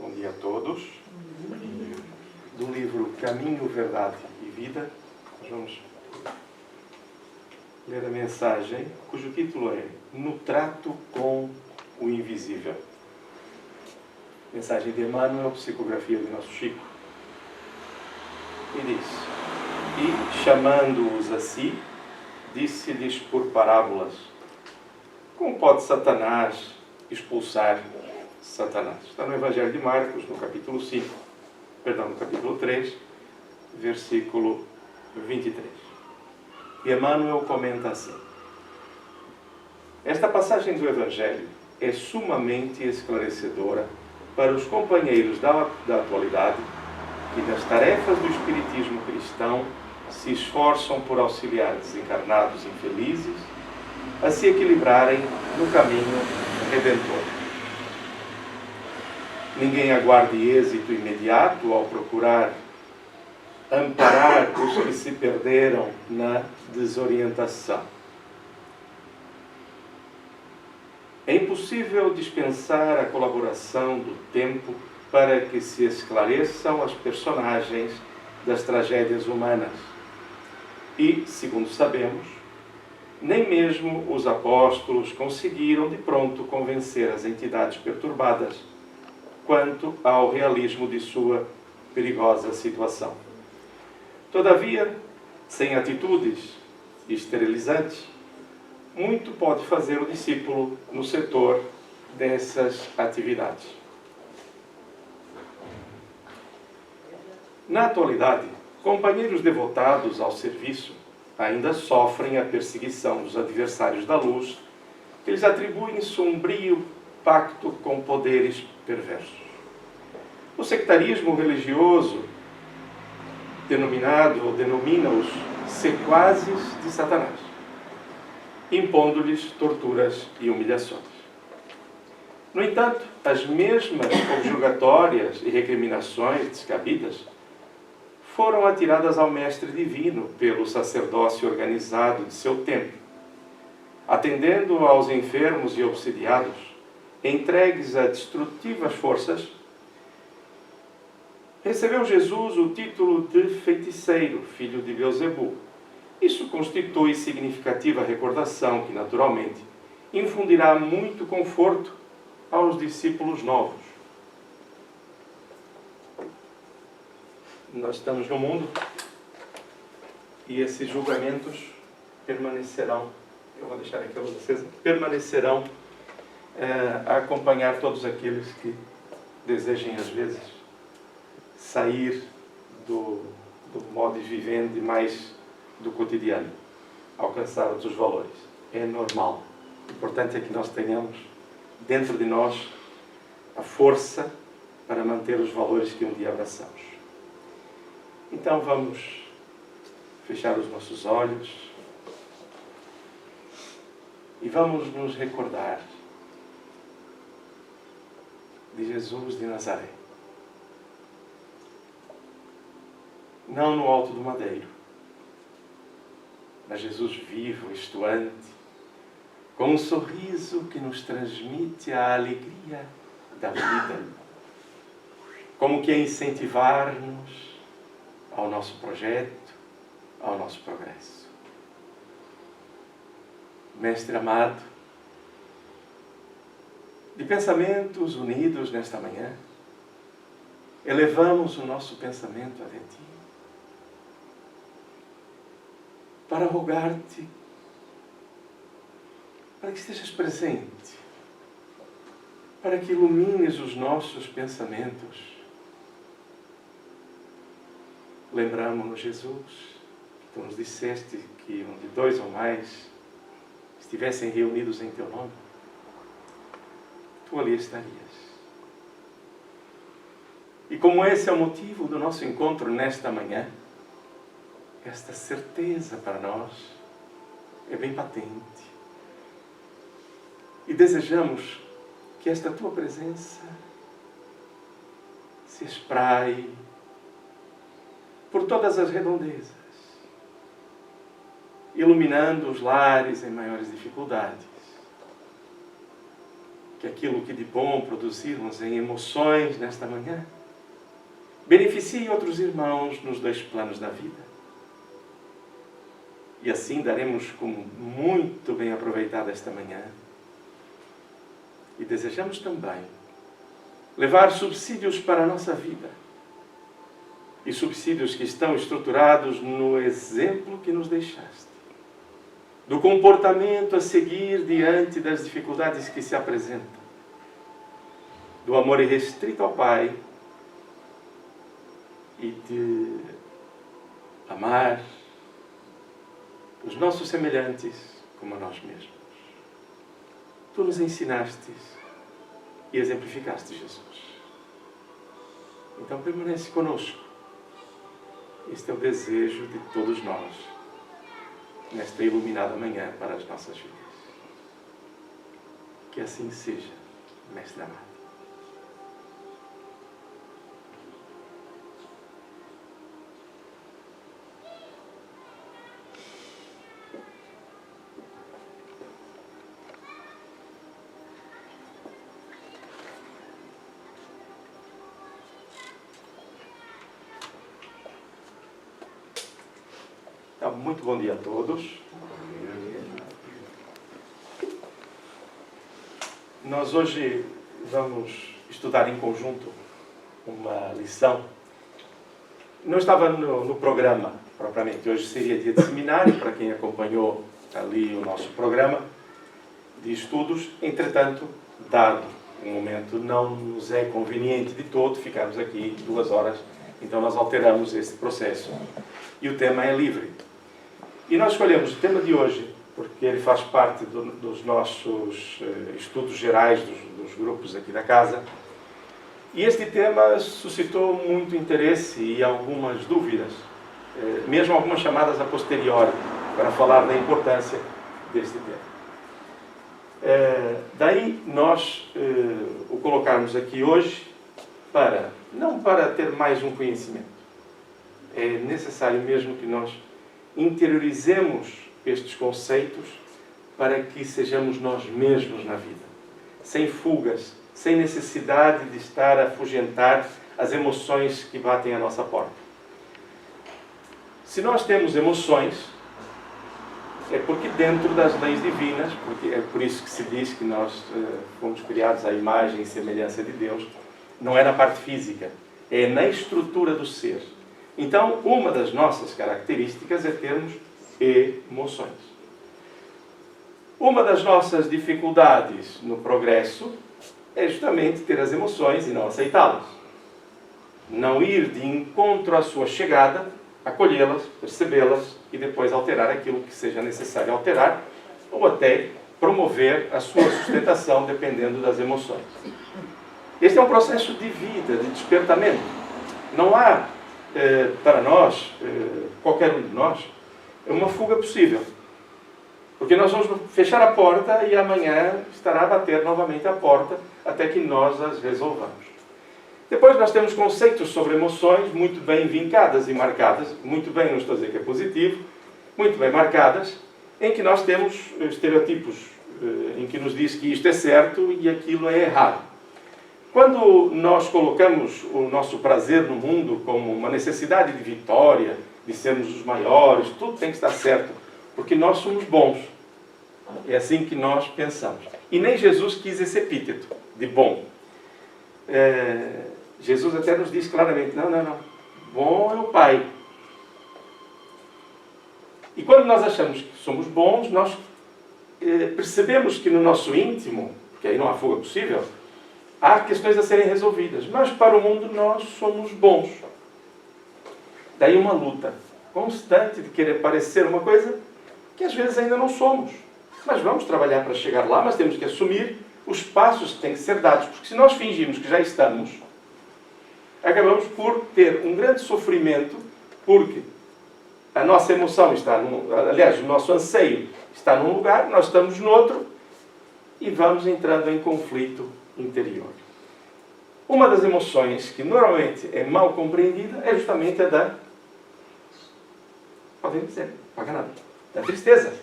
Bom dia a todos. Do livro Caminho, Verdade e Vida, nós vamos ler a mensagem, cujo título é No Trato com o Invisível. Mensagem de Emmanuel, psicografia de Nosso Chico. E diz: E, chamando-os a si, disse-lhes por parábolas: Como pode Satanás expulsar Satanás? Está no Evangelho de Marcos, no capítulo 3, versículo 23. E Emmanuel comenta assim: Esta passagem do Evangelho é sumamente esclarecedora para os companheiros da atualidade que nas tarefas do espiritismo cristão se esforçam por auxiliar desencarnados infelizes a se equilibrarem no caminho redentor. Ninguém aguarde êxito imediato ao procurar amparar os que se perderam na desorientação. É impossível dispensar a colaboração do tempo para que se esclareçam as personagens das tragédias humanas. E, segundo sabemos, nem mesmo os apóstolos conseguiram de pronto convencer as entidades perturbadas quanto ao realismo de sua perigosa situação. Todavia, sem atitudes esterilizantes, muito pode fazer o discípulo no setor dessas atividades. Na atualidade, companheiros devotados ao serviço ainda sofrem a perseguição dos adversários da luz, que lhes atribuem sombrio pacto com poderes perversos. O sectarismo religioso denomina-os sequazes de Satanás, impondo-lhes torturas e humilhações. No entanto, as mesmas objurgatórias e recriminações descabidas foram atiradas ao Mestre Divino pelo sacerdócio organizado de seu tempo, atendendo aos enfermos e obsidiados, entregues a destrutivas forças. Recebeu Jesus o título de feiticeiro, filho de Beelzebul. Isso constitui significativa recordação que, naturalmente, infundirá muito conforto aos discípulos novos. Nós estamos no mundo e esses julgamentos permanecerão, eu vou deixar aqui a luz acesa, permanecerão a acompanhar todos aqueles que desejem, às vezes, sair do modo de vivendo e mais do cotidiano, alcançar outros valores. É normal. O importante é que nós tenhamos dentro de nós a força para manter os valores que um dia abraçamos. Então vamos fechar os nossos olhos e vamos nos recordar de Jesus de Nazaré. Não no alto do madeiro, mas Jesus vivo, estuante, com um sorriso que nos transmite a alegria da vida, como que a incentivar-nos ao nosso projeto, ao nosso progresso. Mestre amado, de pensamentos unidos nesta manhã, elevamos o nosso pensamento até Ti, para rogar-te, para que estejas presente, para que ilumines os nossos pensamentos. Lembramos-nos, Jesus, que Tu nos disseste que onde 2 ou mais estivessem reunidos em Teu nome, Tu ali estarias. E como esse é o motivo do nosso encontro nesta manhã, esta certeza para nós é bem patente. E desejamos que esta Tua presença se espraie por todas as redondezas, iluminando os lares em maiores dificuldades. que aquilo que de bom produzirmos em emoções nesta manhã beneficie outros irmãos nos dois planos da vida. E assim daremos como muito bem aproveitada esta manhã. E desejamos também levar subsídios para a nossa vida. E subsídios que estão estruturados no exemplo que nos deixaste. Do comportamento a seguir diante das dificuldades que se apresentam. Do amor irrestrito ao Pai e de amar os nossos semelhantes como a nós mesmos. Tu nos ensinaste e exemplificaste, Jesus. Então permanece conosco. Este é o desejo de todos nós nesta iluminada manhã para as nossas vidas. Que assim seja, Mestre amado. Muito bom dia a todos. Nós hoje vamos estudar em conjunto uma lição. Não estava no programa, propriamente. Hoje seria dia de seminário, para quem acompanhou ali o nosso programa de estudos. Entretanto, dado o momento, não nos é conveniente de todo ficarmos aqui 2 horas. Então nós alteramos esse processo. E o tema é livre. E nós escolhemos o tema de hoje, porque ele faz parte dos nossos estudos gerais dos grupos aqui da casa. E este tema suscitou muito interesse e algumas dúvidas, mesmo algumas chamadas a posteriori, para falar da importância deste tema. Daí nós o colocarmos aqui hoje, não para ter mais um conhecimento. É necessário mesmo que nós interiorizemos estes conceitos para que sejamos nós mesmos na vida, sem fugas, sem necessidade de estar a afugentar as emoções que batem à nossa porta. Se nós temos emoções, é porque dentro das leis divinas, porque é por isso que se diz que nós fomos criados à imagem e semelhança de Deus, não é na parte física, é na estrutura do ser. Então, uma das nossas características é termos emoções. Uma das nossas dificuldades no progresso é justamente ter as emoções e não aceitá-las. Não ir de encontro à sua chegada, acolhê-las, percebê-las e depois alterar aquilo que seja necessário alterar ou até promover a sua sustentação dependendo das emoções. Este é um processo de vida, de despertamento. Não há para nós, qualquer um de nós, é uma fuga possível. Porque nós vamos fechar a porta e amanhã estará a bater novamente a porta até que nós as resolvamos. Depois nós temos conceitos sobre emoções muito bem vincadas e marcadas, muito bem, não estou a dizer que é positivo, muito bem marcadas, em que nós temos estereotipos em que nos diz que isto é certo e aquilo é errado. Quando nós colocamos o nosso prazer no mundo como uma necessidade de vitória, de sermos os maiores, tudo tem que estar certo, porque nós somos bons. É assim que nós pensamos. E nem Jesus quis esse epíteto de bom. Jesus até nos diz claramente, não. Bom é o Pai. E quando nós achamos que somos bons, nós percebemos que no nosso íntimo, porque aí não há fuga possível, há questões a serem resolvidas. Mas para o mundo nós somos bons. Daí uma luta constante de querer parecer uma coisa que às vezes ainda não somos. Mas vamos trabalhar para chegar lá, mas temos que assumir os passos que têm que ser dados. Porque se nós fingirmos que já estamos, acabamos por ter um grande sofrimento, porque a nossa emoção está aliás, o nosso anseio está num lugar, nós estamos no outro, e vamos entrando em conflito interior. Uma das emoções que normalmente é mal compreendida é justamente a da, podem dizer, da tristeza.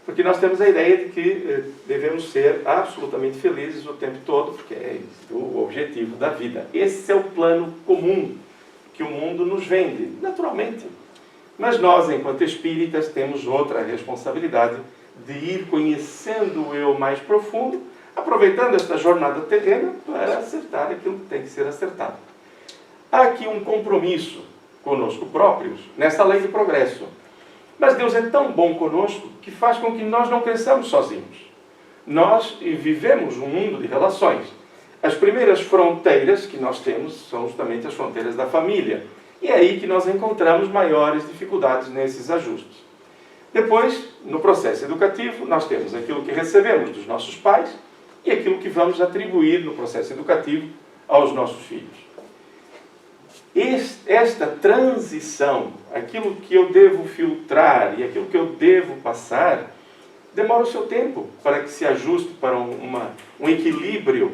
Porque nós temos a ideia de que devemos ser absolutamente felizes o tempo todo, porque é o objetivo da vida. Esse é o plano comum que o mundo nos vende, naturalmente. Mas nós, enquanto espíritas, temos outra responsabilidade de ir conhecendo o eu mais profundo, aproveitando esta jornada terrena para acertar aquilo que tem que ser acertado. Há aqui um compromisso conosco próprios nessa lei de progresso. Mas Deus é tão bom conosco que faz com que nós não cresçamos sozinhos. Nós vivemos um mundo de relações. As primeiras fronteiras que nós temos são justamente as fronteiras da família. E é aí que nós encontramos maiores dificuldades nesses ajustes. Depois, no processo educativo, nós temos aquilo que recebemos dos nossos pais e aquilo que vamos atribuir no processo educativo aos nossos filhos. Esta transição, aquilo que eu devo filtrar e aquilo que eu devo passar, demora o seu tempo para que se ajuste para um equilíbrio,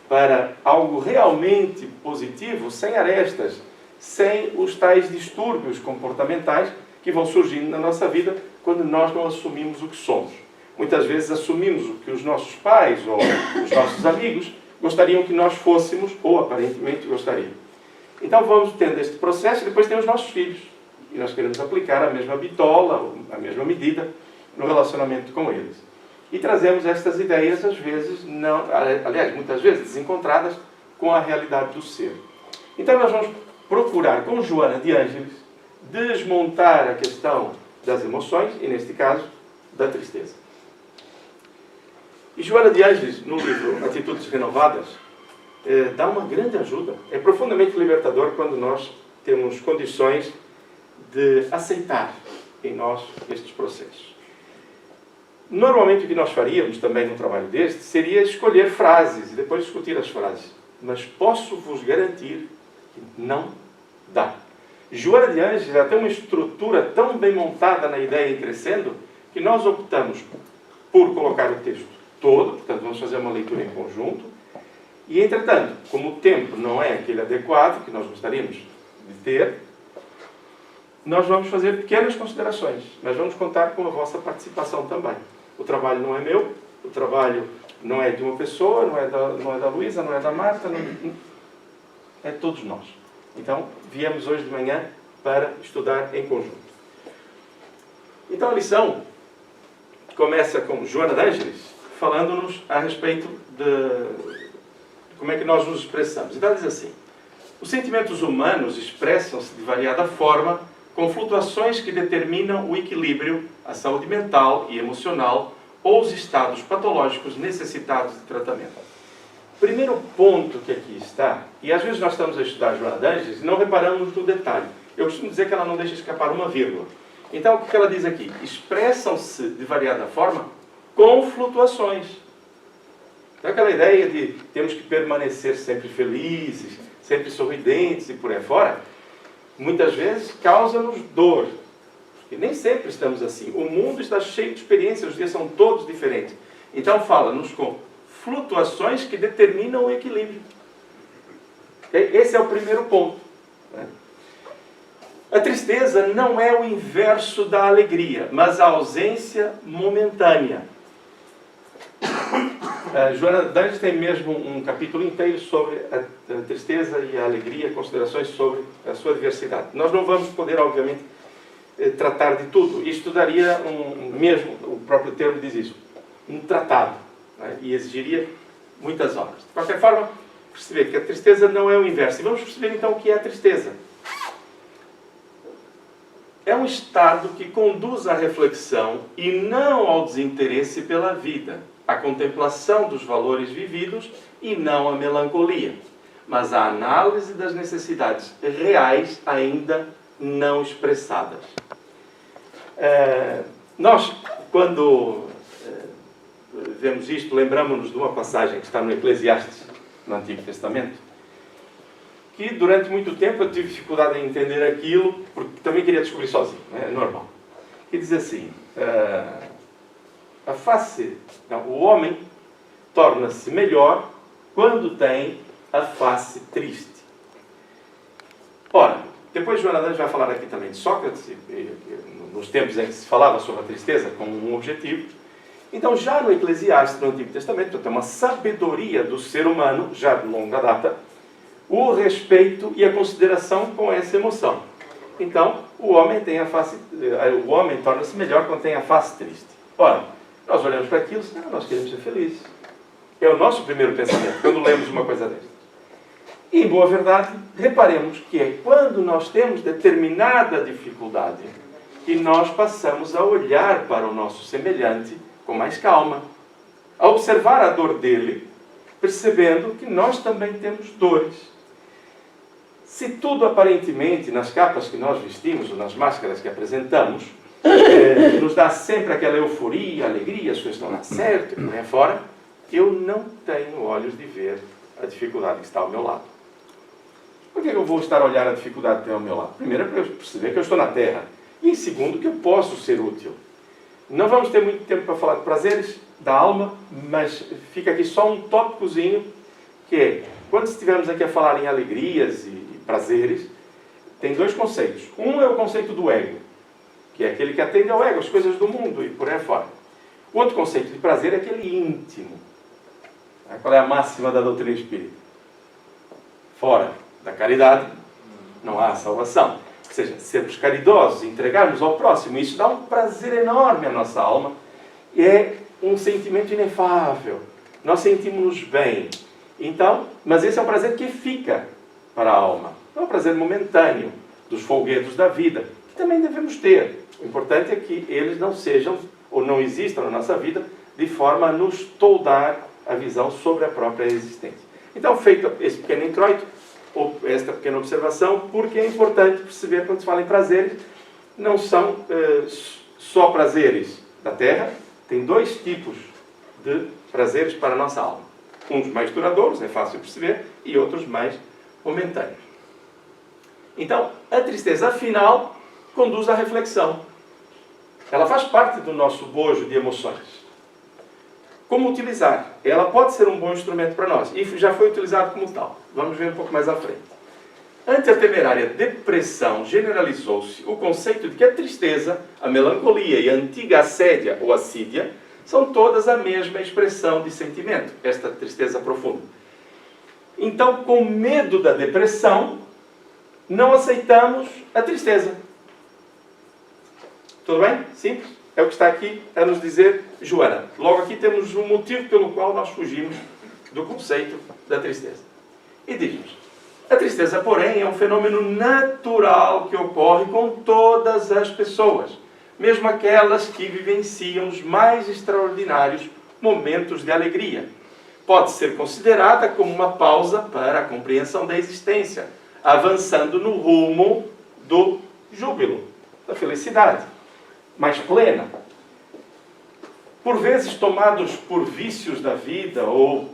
para algo realmente positivo, sem arestas, sem os tais distúrbios comportamentais que vão surgindo na nossa vida quando nós não assumimos o que somos. Muitas vezes assumimos o que os nossos pais ou os nossos amigos gostariam que nós fôssemos, ou aparentemente gostariam. Então vamos tendo este processo e depois tem os nossos filhos. E nós queremos aplicar a mesma bitola, a mesma medida no relacionamento com eles. E trazemos estas ideias, às vezes, muitas vezes desencontradas com a realidade do ser. Então nós vamos procurar, com Joana de Ângeles, desmontar a questão das emoções, e neste caso, da tristeza. E Joana de Ângeles, no livro Atitudes Renovadas, dá uma grande ajuda. É profundamente libertador quando nós temos condições de aceitar em nós estes processos. Normalmente o que nós faríamos também num trabalho deste seria escolher frases e depois discutir as frases. Mas posso vos garantir que não dá. Joana de Ângeles já tem uma estrutura tão bem montada na ideia em crescendo que nós optamos por colocar o texto todo, portanto vamos fazer uma leitura em conjunto. E, entretanto, como o tempo não é aquele adequado que nós gostaríamos de ter, nós vamos fazer pequenas considerações, mas vamos contar com a vossa participação também. O trabalho não é meu, o trabalho não é de uma pessoa, não é da Luísa, não é da Marta, é de todos nós. Então, viemos hoje de manhã para estudar em conjunto. Então, a lição começa com Joana de Ângeles, falando-nos a respeito de como é que nós nos expressamos. Então, ela diz assim: os sentimentos humanos expressam-se de variada forma, com flutuações que determinam o equilíbrio, a saúde mental e emocional ou os estados patológicos necessitados de tratamento. Primeiro ponto que aqui está, e às vezes nós estamos a estudar Joana de Ângeles e não reparamos no detalhe. Eu costumo dizer que ela não deixa escapar uma vírgula. Então, o que ela diz aqui? Expressam-se de variada forma com flutuações. Então, aquela ideia de temos que permanecer sempre felizes, sempre sorridentes e por aí fora, muitas vezes causa-nos dor. Porque nem sempre estamos assim. O mundo está cheio de experiências, os dias são todos diferentes. Então, fala-nos com flutuações que determinam o equilíbrio. Esse é o primeiro ponto. A tristeza não é o inverso da alegria, mas a ausência momentânea. Joana de Ângeles tem mesmo um capítulo inteiro sobre a tristeza e a alegria, considerações sobre a sua diversidade. Nós não vamos poder, obviamente, tratar de tudo. Isto daria mesmo, o próprio termo diz isso, um tratado, né? E exigiria muitas horas. De qualquer forma, perceber que a tristeza não é o inverso. E vamos perceber então o que é a tristeza. É um estado que conduz à reflexão e não ao desinteresse pela vida, à contemplação dos valores vividos e não à melancolia, mas à análise das necessidades reais ainda não expressadas. Nós, quando vemos isto, lembramos-nos de uma passagem que está no Eclesiastes, no Antigo Testamento, que durante muito tempo eu tive dificuldade em entender aquilo, porque também queria descobrir sozinho, é normal. Que diz assim: o homem torna-se melhor quando tem a face triste. Ora, depois Joana de Ângeles vai falar aqui também de Sócrates, nos tempos em que se falava sobre a tristeza como um objetivo, Então, já no Eclesiastes, no Antigo Testamento, tem uma sabedoria do ser humano, já de longa data, o respeito e a consideração com essa emoção. Então, o homem torna-se melhor quando tem a face triste. Ora, nós olhamos para aquilo e nós queremos ser felizes. É o nosso primeiro pensamento, quando lemos uma coisa desta. E, em boa verdade, reparemos que é quando nós temos determinada dificuldade que nós passamos a olhar para o nosso semelhante com mais calma, a observar a dor dele, percebendo que nós também temos dores. Se tudo aparentemente, nas capas que nós vestimos, ou nas máscaras que apresentamos, nos dá sempre aquela euforia, alegria, as coisas estão lá certo, e por aí fora, eu não tenho olhos de ver a dificuldade que está ao meu lado. Por que eu vou estar a olhar a dificuldade que tem ao meu lado? Primeiro, para eu perceber que eu estou na Terra. E em segundo, que eu posso ser útil. Não vamos ter muito tempo para falar de prazeres da alma, mas fica aqui só um tópicozinho, que é, quando estivermos aqui a falar em alegrias e prazeres, tem dois conceitos. Um é o conceito do ego, que é aquele que atende ao ego, as coisas do mundo e por aí fora. O outro conceito de prazer é aquele íntimo. Qual é a máxima da doutrina espírita? Fora da caridade não há salvação. Ou seja, sermos caridosos, entregarmos ao próximo, isso dá um prazer enorme à nossa alma. E é um sentimento inefável. Nós sentimos-nos bem. Então, mas esse é um prazer que fica para a alma. Não é um prazer momentâneo dos folguedos da vida, que também devemos ter. O importante é que eles não sejam, ou não existam na nossa vida, de forma a nos toldar a visão sobre a própria existência. Então, feito esse pequeno introito, ou esta pequena observação, porque é importante perceber, quando se fala em prazeres, não são só prazeres da Terra, tem dois tipos de prazeres para a nossa alma. Uns mais duradouros, é fácil perceber, e outros mais momentâneos. Então, a tristeza, afinal, conduz à reflexão. Ela faz parte do nosso bojo de emoções. Como utilizar? Ela pode ser um bom instrumento para nós. E já foi utilizado como tal. Vamos ver um pouco mais à frente. Ante a temerária depressão, generalizou-se o conceito de que a tristeza, a melancolia e a antiga assédia ou assídia são todas a mesma expressão de sentimento, esta tristeza profunda. Então, com medo da depressão, não aceitamos a tristeza. Tudo bem? Simples? É o que está aqui a nos dizer Joana. Logo aqui temos um motivo pelo qual nós fugimos do conceito da tristeza. E diz-nos, a tristeza, porém, é um fenômeno natural que ocorre com todas as pessoas, mesmo aquelas que vivenciam os mais extraordinários momentos de alegria. Pode ser considerada como uma pausa para a compreensão da existência, avançando no rumo do júbilo, da felicidade mais plena. Por vezes tomados por vícios da vida ou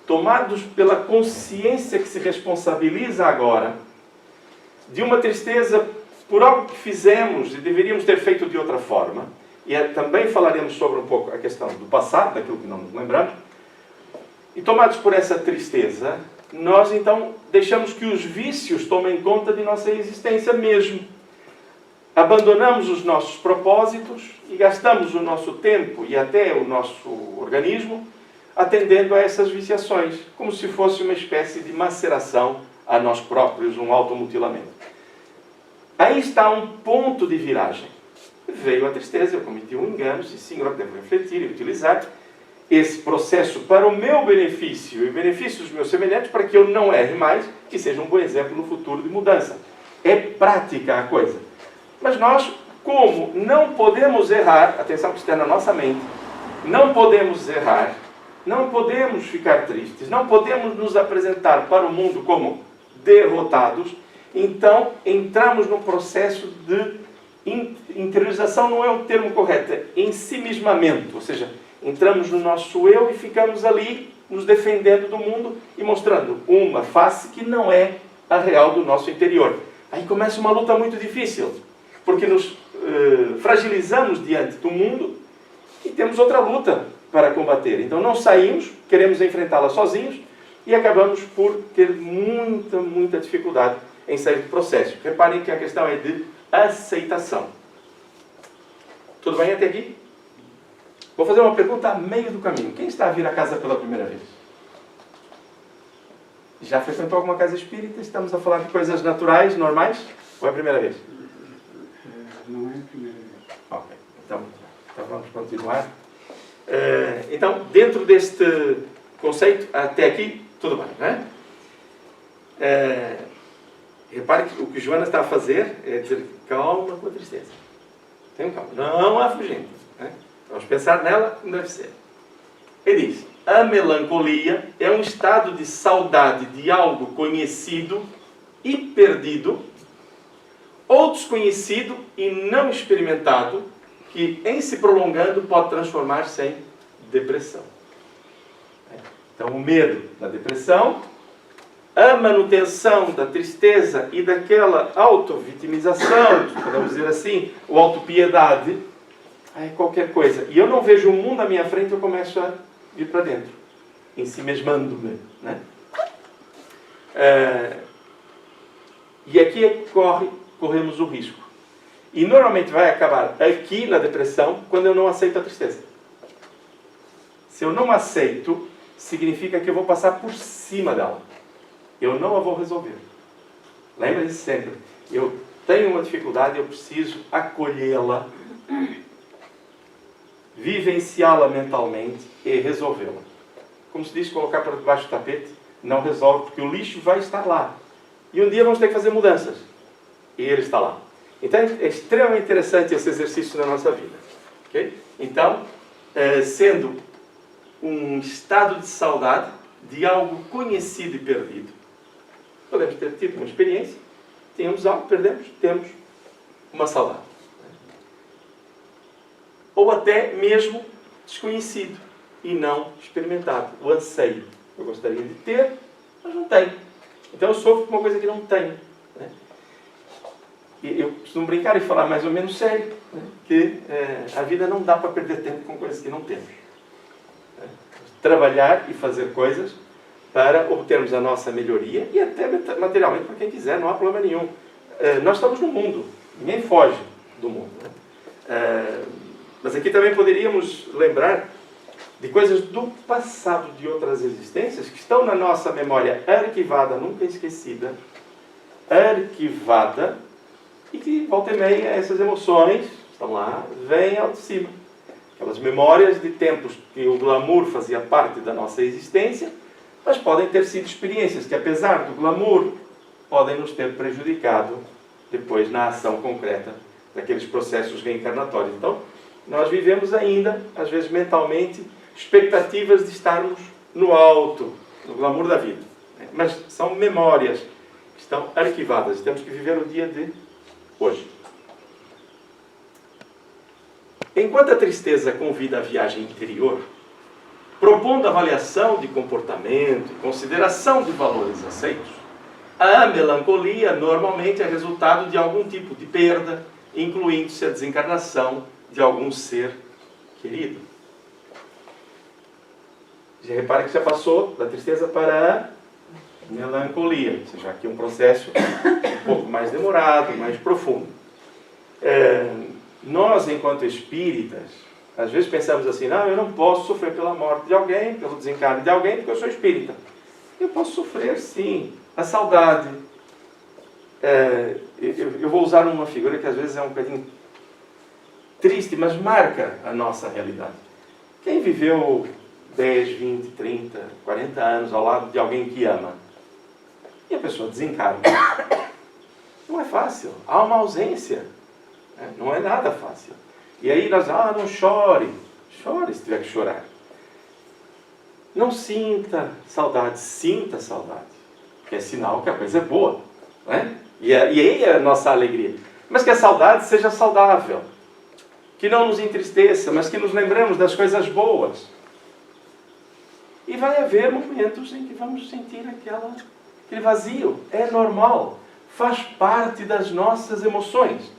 tomados pela consciência que se responsabiliza agora de uma tristeza por algo que fizemos e deveríamos ter feito de outra forma, e também falaremos sobre um pouco a questão do passado, daquilo que não nos lembramos, e tomados por essa tristeza, nós então deixamos que os vícios tomem conta de nossa existência mesmo. Abandonamos os nossos propósitos e gastamos o nosso tempo e até o nosso organismo atendendo a essas viciações, como se fosse uma espécie de maceração a nós próprios, um automutilamento. Aí está um ponto de viragem. Veio a tristeza, eu cometi um engano, sim senhor, devo refletir e utilizar esse processo para o meu benefício e o benefício dos meus semelhantes, para que eu não erre mais e seja um bom exemplo no futuro de mudança. É prática a coisa. Mas nós, como não podemos errar, atenção que está na nossa mente, não podemos errar, não podemos ficar tristes, não podemos nos apresentar para o mundo como derrotados, então entramos num processo de interiorização, não é o termo correto, é ensimismamento, ou seja, entramos no nosso eu e ficamos ali nos defendendo do mundo e mostrando uma face que não é a real do nosso interior. Aí começa uma luta muito difícil, porque nos fragilizamos diante do mundo e temos outra luta para combater. Então não saímos, queremos enfrentá-la sozinhos e acabamos por ter muita dificuldade em sair do processo. Reparem que a questão é de aceitação. Tudo bem até aqui? Vou fazer uma pergunta a meio do caminho. Quem está a vir à casa pela primeira vez? Já frequentou alguma casa espírita? Estamos a falar de coisas naturais, normais? Ou é a primeira vez? Não é a primeira vez. Ok, então vamos continuar. Então, dentro deste conceito, até aqui, tudo bem, não é? Repare que o que Joana está a fazer é dizer calma com a tristeza. Tenham calma. Não a fugindo. Né? Vamos pensar nela como deve ser. Ele diz, a melancolia é um estado de saudade de algo conhecido e perdido, ou desconhecido e não experimentado, que em se prolongando pode transformar-se em depressão. Então o medo da depressão, a manutenção da tristeza e daquela auto-vitimização, podemos dizer assim, ou autopiedade, é qualquer coisa. E eu não vejo o mundo à minha frente, eu começo a ir para dentro, em si mesmando-me. Né? E aqui é que corremos o risco. E normalmente vai acabar aqui na depressão quando eu não aceito a tristeza. Se eu não aceito, significa que eu vou passar por cima dela. Eu não a vou resolver. Lembre-se sempre, eu tenho uma dificuldade, eu preciso acolhê-la, vivenciá-la mentalmente e resolvê-la. Como se diz, colocar para debaixo do tapete, não resolve, porque o lixo vai estar lá. E um dia vamos ter que fazer mudanças. E ele está lá. Então é extremamente interessante esse exercício na nossa vida. Okay? Então, sendo um estado de saudade de algo conhecido e perdido. Podemos ter tido uma experiência, tínhamos algo, perdemos, temos uma saudade. Ou até mesmo desconhecido e não experimentado. O anseio. Eu gostaria de ter, mas não tenho. Então eu sofro por uma coisa que não tenho. Né? E eu costumo brincar e falar mais ou menos sério, né? Que a vida não dá para perder tempo com coisas que não temos. Trabalhar e fazer coisas para obtermos a nossa melhoria e até materialmente para quem quiser, não há problema nenhum. Nós estamos no mundo, ninguém foge do mundo. Né? Mas aqui também poderíamos lembrar de coisas do passado de outras existências que estão na nossa memória arquivada, nunca esquecida, arquivada, e que volta e meia essas emoções estão lá, vêm ao de cima. Aquelas memórias de tempos que o glamour fazia parte da nossa existência, mas podem ter sido experiências que, apesar do glamour, podem nos ter prejudicado depois na ação concreta daqueles processos reencarnatórios. Então, nós vivemos ainda, às vezes mentalmente, expectativas de estarmos no alto, no glamour da vida. Mas são memórias que estão arquivadas. Temos que viver o dia de hoje. Enquanto a tristeza convida à viagem interior, propondo avaliação de comportamento e consideração de valores aceitos, a melancolia normalmente é resultado de algum tipo de perda, incluindo-se a desencarnação de algum ser querido. Já repare que já passou da tristeza para a melancolia, ou seja, aqui um processo um pouco mais demorado, mais profundo. Nós, enquanto espíritas, às vezes pensamos assim, não, eu não posso sofrer pela morte de alguém, pelo desencarne de alguém, porque eu sou espírita. Eu posso sofrer, sim, a saudade. Eu vou usar uma figura que às vezes é um bocadinho triste, mas marca a nossa realidade. Quem viveu 10, 20, 30, 40 anos ao lado de alguém que ama, e a pessoa desencarna, não é fácil, há uma ausência. Não é nada fácil. E aí nós, não chore. Chore se tiver que chorar. Não sinta saudade, sinta saudade. Que é sinal que a coisa é boa. Né? E aí é a nossa alegria. Mas que a saudade seja saudável. Que não nos entristeça, mas que nos lembremos das coisas boas. E vai haver momentos em que vamos sentir aquele vazio. É normal. Faz parte das nossas emoções.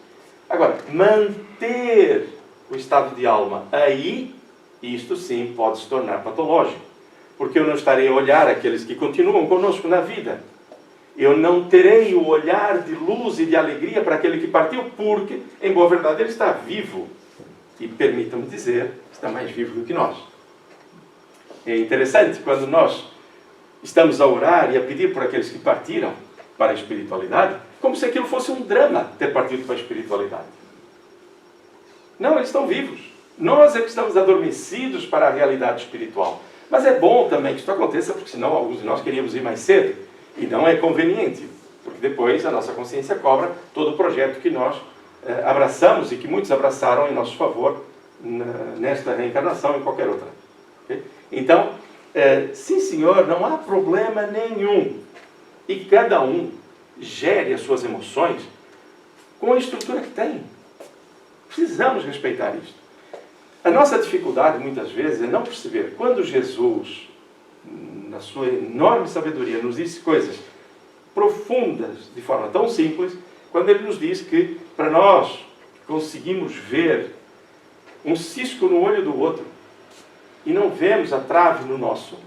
Agora, manter o estado de alma aí, isto sim pode se tornar patológico. Porque eu não estarei a olhar aqueles que continuam conosco na vida. Eu não terei o olhar de luz e de alegria para aquele que partiu, porque, em boa verdade, ele está vivo. e permitam-me dizer, está mais vivo do que nós. É interessante quando nós estamos a orar e a pedir por aqueles que partiram para a espiritualidade, como se aquilo fosse um drama ter partido para a espiritualidade. Não, eles estão vivos. Nós é que estamos adormecidos para a realidade espiritual. Mas é bom também que isso aconteça, porque senão alguns de nós queríamos ir mais cedo. E não é conveniente, porque depois a nossa consciência cobra todo o projeto que nós abraçamos e que muitos abraçaram em nosso favor nesta reencarnação e em qualquer outra. Okay? Então, sim senhor, não há problema nenhum. E cada um gere as suas emoções com a estrutura que tem. Precisamos respeitar isto. A nossa dificuldade, muitas vezes, é não perceber. Quando Jesus, na sua enorme sabedoria, nos disse coisas profundas, de forma tão simples, quando Ele nos diz que, para nós, conseguimos ver um cisco no olho do outro e não vemos a trave no nosso,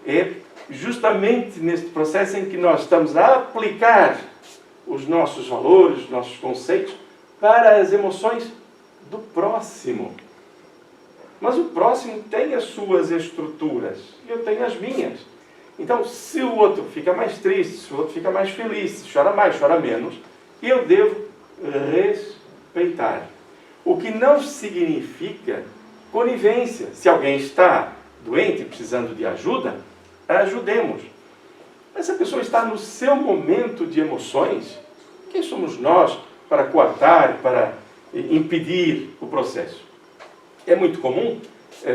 é justamente neste processo em que nós estamos a aplicar os nossos valores, os nossos conceitos para as emoções do próximo. Mas o próximo tem as suas estruturas e eu tenho as minhas. Então, se o outro fica mais triste, se o outro fica mais feliz, se chora mais, chora menos, eu devo respeitar. O que não significa conivência. Se alguém está doente, precisando de ajuda, ajudemos. Mas se a pessoa está no seu momento de emoções, quem somos nós para coartar, para impedir o processo? É muito comum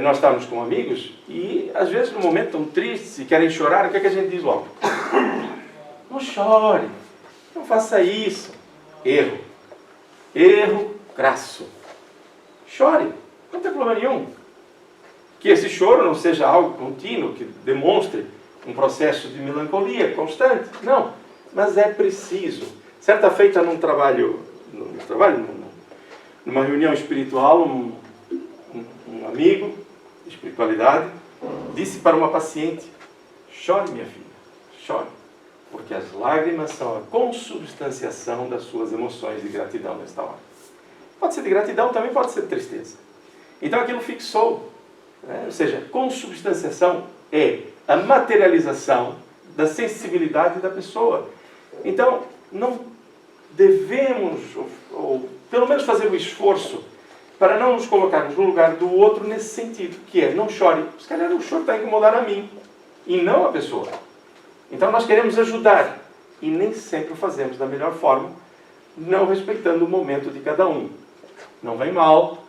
nós estarmos com amigos e, às vezes, no momento tão tristes e querem chorar, o que é que a gente diz logo? Não chore, não faça isso. Erro. Erro crasso. Chore, não tem problema nenhum. Que esse choro não seja algo contínuo, que demonstre um processo de melancolia constante. Não, mas é preciso. Certa feita numa reunião espiritual, um amigo de espiritualidade disse para uma paciente: chore, minha filha, chore, porque as lágrimas são a consubstanciação das suas emoções de gratidão nesta hora. Pode ser de gratidão, também pode ser de tristeza. Então aquilo fixou. Ou seja, consubstanciação é a materialização da sensibilidade da pessoa. Então, não devemos, ou pelo menos fazer o esforço para não nos colocarmos no lugar do outro nesse sentido, que é, não chore. Se calhar o choro está a incomodar a mim, e não a pessoa. Então nós queremos ajudar, e nem sempre o fazemos da melhor forma, não respeitando o momento de cada um. Não vem mal,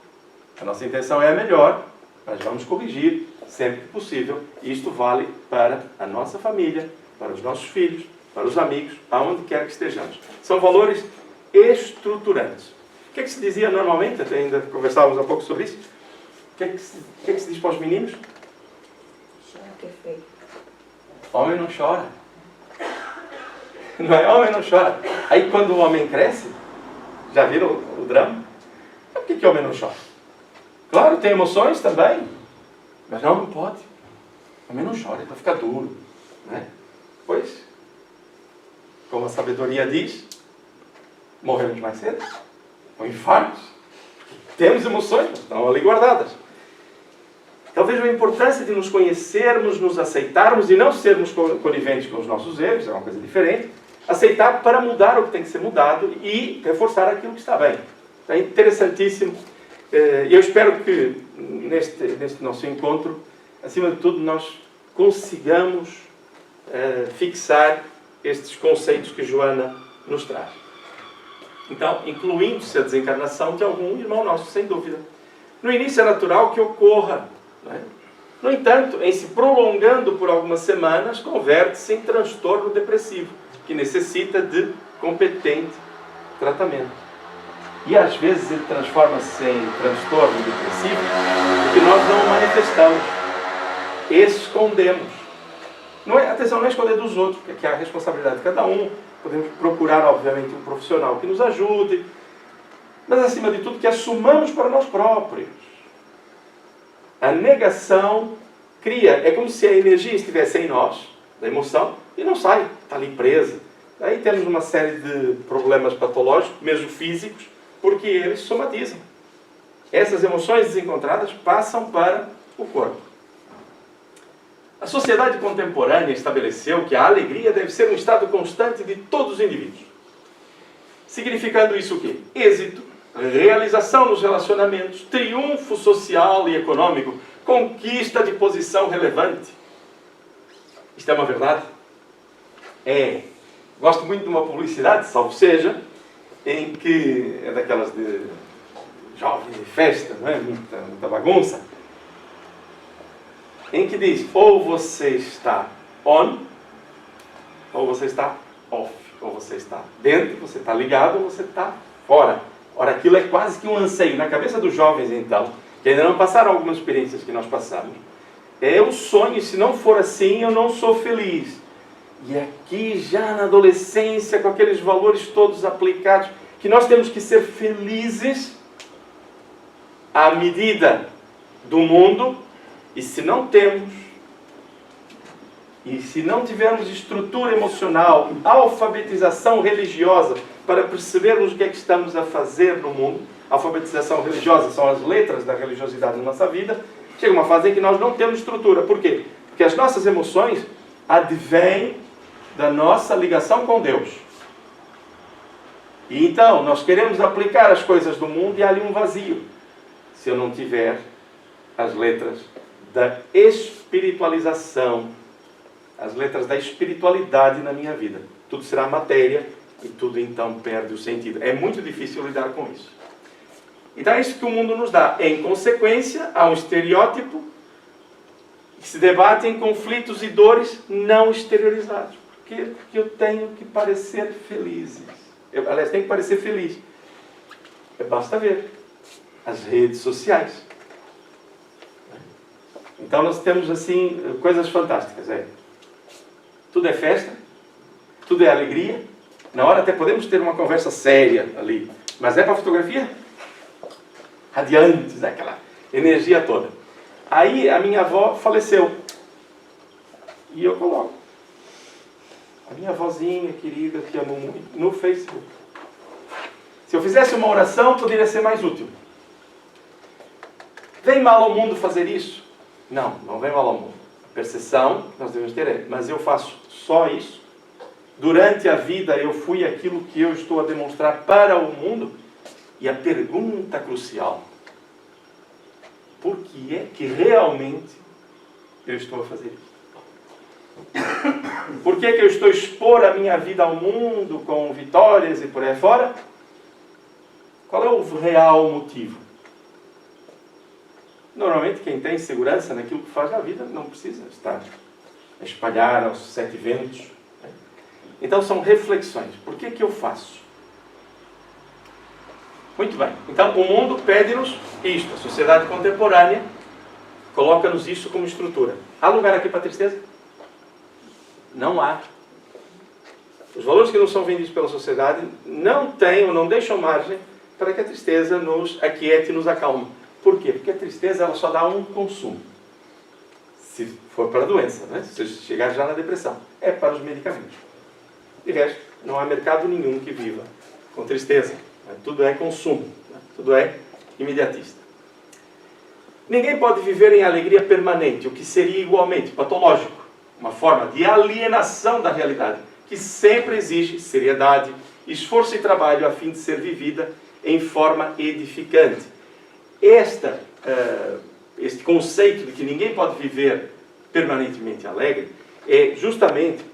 a nossa intenção é a melhor, mas vamos corrigir sempre que possível. E isto vale para a nossa família, para os nossos filhos, para os amigos, aonde quer que estejamos. São valores estruturantes. O que é que se dizia normalmente? Até ainda conversávamos há pouco sobre isso. O que é que se diz para os meninos? Chora que é feio. Homem não chora. Não é? Homem não chora. Aí quando o homem cresce, já viram o drama? Por que o homem não chora? Claro, tem emoções também. Mas não pode. O homem não chora, ele vai ficar duro. Né? Pois, como a sabedoria diz, morremos mais cedo. Com infartos. Temos emoções, mas estão ali guardadas. Então vejam a importância de nos conhecermos, nos aceitarmos e não sermos coniventes com os nossos erros, é uma coisa diferente. Aceitar para mudar o que tem que ser mudado e reforçar aquilo que está bem. É interessantíssimo. E eu espero que neste nosso encontro, acima de tudo, nós consigamos fixar estes conceitos que Joana nos traz. Então, incluindo-se a desencarnação de algum irmão nosso, sem dúvida. No início é natural que ocorra. Não é? No entanto, em se prolongando por algumas semanas, converte-se em transtorno depressivo, que necessita de competente tratamento. E às vezes ele transforma-se em transtorno depressivo porque nós não o manifestamos, escondemos. Atenção, não é esconder dos outros, porque aqui é a responsabilidade de cada um. Podemos procurar, obviamente, um profissional que nos ajude, mas acima de tudo que assumamos para nós próprios. A negação é como se a energia estivesse em nós, da emoção, e não sai, está ali presa. Aí temos uma série de problemas patológicos, mesmo físicos, porque eles somatizam. essas emoções desencontradas passam para o corpo. A sociedade contemporânea estabeleceu que a alegria deve ser um estado constante de todos os indivíduos. Significando isso o quê? Êxito, realização nos relacionamentos, triunfo social e econômico, conquista de posição relevante. Isto é uma verdade? É. Gosto muito de uma publicidade, salvo seja, em que é daquelas de jovens de festa, não é? Muita bagunça. Em que diz, ou você está on, ou você está off. Ou você está dentro, você está ligado, ou você está fora. Ora, aquilo é quase que um anseio. Na cabeça dos jovens, então, que ainda não passaram algumas experiências que nós passamos, é o sonho, se não for assim, eu não sou feliz. E aqui, já na adolescência, com aqueles valores todos aplicados, que nós temos que ser felizes à medida do mundo, e se não temos, e se não tivermos estrutura emocional, alfabetização religiosa, para percebermos o que é que estamos a fazer no mundo, alfabetização religiosa são as letras da religiosidade na nossa vida, chega uma fase em que nós não temos estrutura. Por quê? Porque as nossas emoções advêm da nossa ligação com Deus. E então, nós queremos aplicar as coisas do mundo e há ali um vazio, se eu não tiver as letras da espiritualização, as letras da espiritualidade na minha vida. Tudo será matéria e tudo então perde o sentido. É muito difícil lidar com isso. Então é isso que o mundo nos dá. Em consequência, há um estereótipo que se debate em conflitos e dores não exteriorizados. Porque eu tenho que parecer feliz. Aliás, tenho que parecer feliz. Basta ver as redes sociais. Então nós temos assim coisas fantásticas. Tudo é festa, tudo é alegria. Na hora até podemos ter uma conversa séria ali. Mas é para a fotografia? Radiante, aquela energia toda. Aí a minha avó faleceu. E eu coloco. A minha avózinha querida, que amo muito, no Facebook. Se eu fizesse uma oração, poderia ser mais útil. Vem mal ao mundo fazer isso? Não, não vem mal ao mundo. A percepção nós devemos ter é, mas eu faço só isso? Durante a vida eu fui aquilo que eu estou a demonstrar para o mundo? E a pergunta crucial, por que é que realmente eu estou a fazer isso? Por que é que eu estou a expor a minha vida ao mundo com vitórias e por aí fora? Qual é o real motivo? Normalmente quem tem segurança naquilo que faz na vida não precisa estar a espalhar aos 7 ventos. Então são reflexões. Por que é que eu faço? Muito bem. Então o mundo pede-nos isto. A sociedade contemporânea coloca-nos isso como estrutura. Há lugar aqui para a tristeza? Não há. Os valores que nos são vendidos pela sociedade não têm ou não deixam margem para que a tristeza nos aquiete e nos acalme. Por quê? Porque a tristeza ela só dá um consumo. Se for para a doença, né? Se chegar já na depressão, é para os medicamentos. De resto, não há mercado nenhum que viva com tristeza. Tudo é consumo. Tudo é imediatista. Ninguém pode viver em alegria permanente, o que seria igualmente patológico. Uma forma de alienação da realidade, que sempre exige seriedade, esforço e trabalho a fim de ser vivida em forma edificante. Este conceito de que ninguém pode viver permanentemente alegre é justamente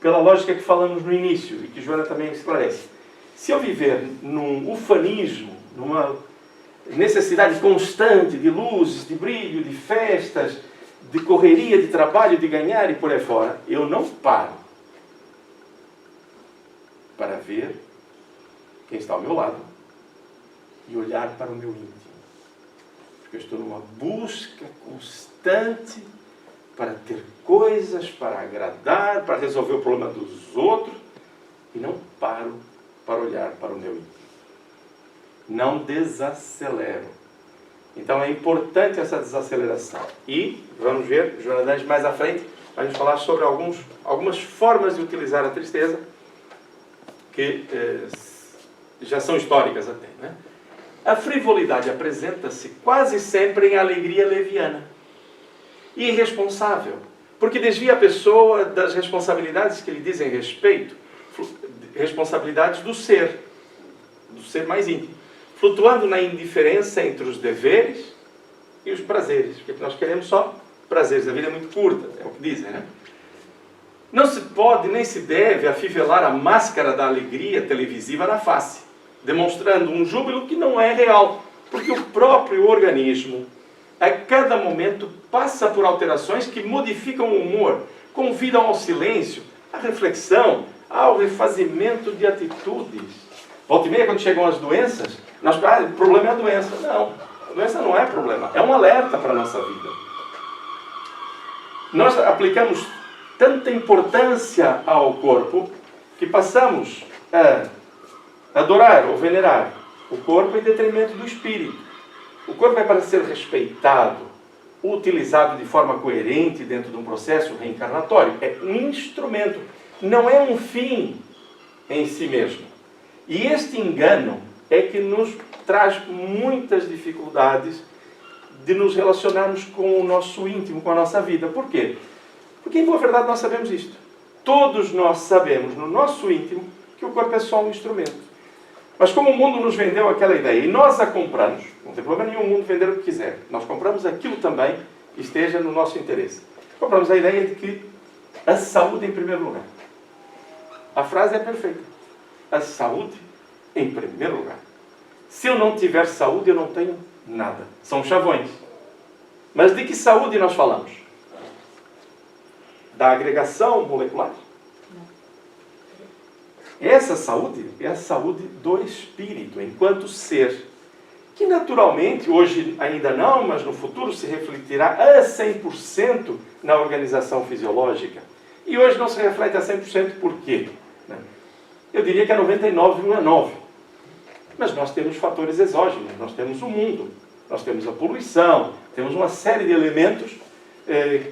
pela lógica que falamos no início e que Joana também esclarece. Se eu viver num ufanismo, numa necessidade constante de luzes, de brilho, de festas, de correria, de trabalho, de ganhar e por aí fora, eu não paro para ver quem está ao meu lado e olhar para o meu íntimo. Porque eu estou numa busca constante para ter coisas, para agradar, para resolver o problema dos outros e não paro para olhar para o meu íntimo. Não desacelero. Então é importante essa desaceleração. E vamos ver, Joana mais à frente, vai nos falar sobre algumas formas de utilizar a tristeza que já são históricas até, né? A frivolidade apresenta-se quase sempre em alegria leviana e irresponsável, porque desvia a pessoa das responsabilidades que lhe dizem respeito, responsabilidades do ser mais íntimo, flutuando na indiferença entre os deveres e os prazeres, porque nós queremos só prazeres, a vida é muito curta, é o que dizem, né? Não se pode nem se deve afivelar a máscara da alegria televisiva na face, demonstrando um júbilo que não é real, porque o próprio organismo, a cada momento, passa por alterações que modificam o humor, convidam ao silêncio, à reflexão, ao refazimento de atitudes. Volta e meia, quando chegam as doenças, nós o problema é a doença. Não, a doença não é problema, é um alerta para a nossa vida. Nós aplicamos tanta importância ao corpo que passamos a adorar ou venerar o corpo em detrimento do espírito. O corpo é para ser respeitado, utilizado de forma coerente dentro de um processo reencarnatório. É um instrumento, não é um fim em si mesmo. E este engano é que nos traz muitas dificuldades de nos relacionarmos com o nosso íntimo, com a nossa vida. Por quê? Porque, em boa verdade, nós sabemos isto. Todos nós sabemos, no nosso íntimo, que o corpo é só um instrumento. Mas como o mundo nos vendeu aquela ideia, e nós a compramos, não tem problema nenhum o mundo vender o que quiser, nós compramos aquilo também que esteja no nosso interesse. Compramos a ideia de que a saúde em primeiro lugar. A frase é perfeita. A saúde em primeiro lugar. Se eu não tiver saúde, eu não tenho nada. São chavões. Mas de que saúde nós falamos? Da agregação molecular? Essa saúde é a saúde do espírito, enquanto ser, que naturalmente, hoje ainda não, mas no futuro se refletirá a 100% na organização fisiológica. E hoje não se reflete a 100% por quê? Eu diria que é 99,9%. Mas nós temos fatores exógenos, nós temos o mundo, nós temos a poluição, temos uma série de elementos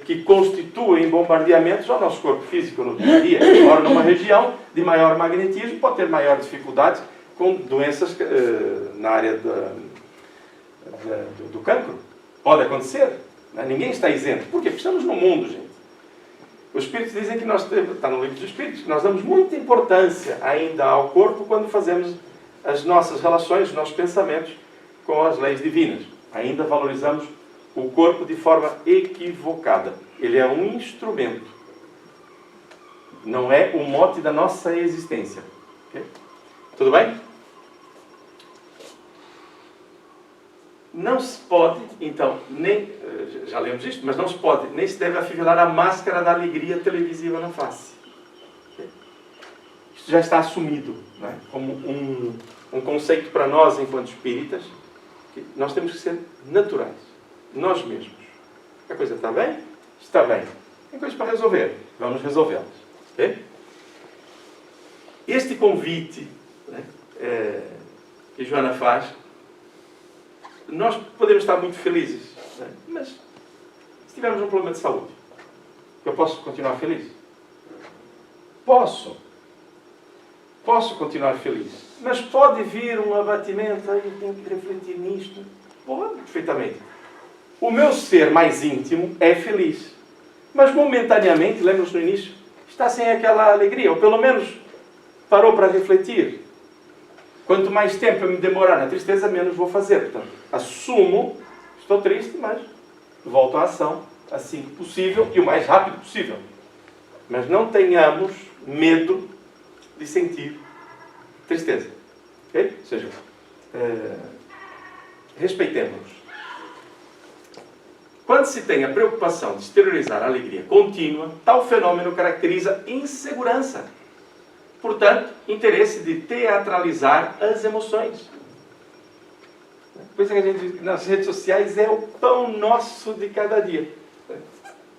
que constituem bombardeamentos ao nosso corpo físico no dia a dia. Agora, numa região de maior magnetismo, pode ter maior dificuldade com doenças na área do cancro. Pode acontecer. Né? Ninguém está isento. Por quê? Porque estamos no mundo, gente. Os espíritos dizem que nós temos, está no livro dos espíritos, que nós damos muita importância ainda ao corpo quando fazemos as nossas relações, os nossos pensamentos com as leis divinas. Ainda valorizamos o corpo de forma equivocada. Ele é um instrumento. Não é o mote da nossa existência. Okay? Tudo bem? Não se pode, então, nem... Já lemos isto, mas não se pode, nem se deve afivelar a máscara da alegria televisiva na face. Okay? Isto já está assumido, não é? Como um conceito para nós, enquanto espíritas, que nós temos que ser naturais. Nós mesmos. A coisa está bem? Está bem. Tem coisas para resolver. Vamos resolvê-las. Okay? Este convite, né, que Joana faz, nós podemos estar muito felizes, né? Mas se tivermos um problema de saúde, eu posso continuar feliz? Posso continuar feliz. Mas pode vir um abatimento, aí eu tenho que refletir nisto. Pode, perfeitamente. O meu ser mais íntimo é feliz. Mas momentaneamente, lembra-nos no início, está sem aquela alegria, ou pelo menos parou para refletir. Quanto mais tempo eu me demorar na tristeza, menos vou fazer. Portanto, assumo, estou triste, mas volto à ação assim que possível e o mais rápido possível. Mas não tenhamos medo de sentir tristeza. Ok? Ou seja, respeitemos-nos. Quando se tem a preocupação de exteriorizar a alegria contínua, tal fenômeno caracteriza insegurança. Portanto, interesse de teatralizar as emoções. Por isso que a gente diz que nas redes sociais é o pão nosso de cada dia.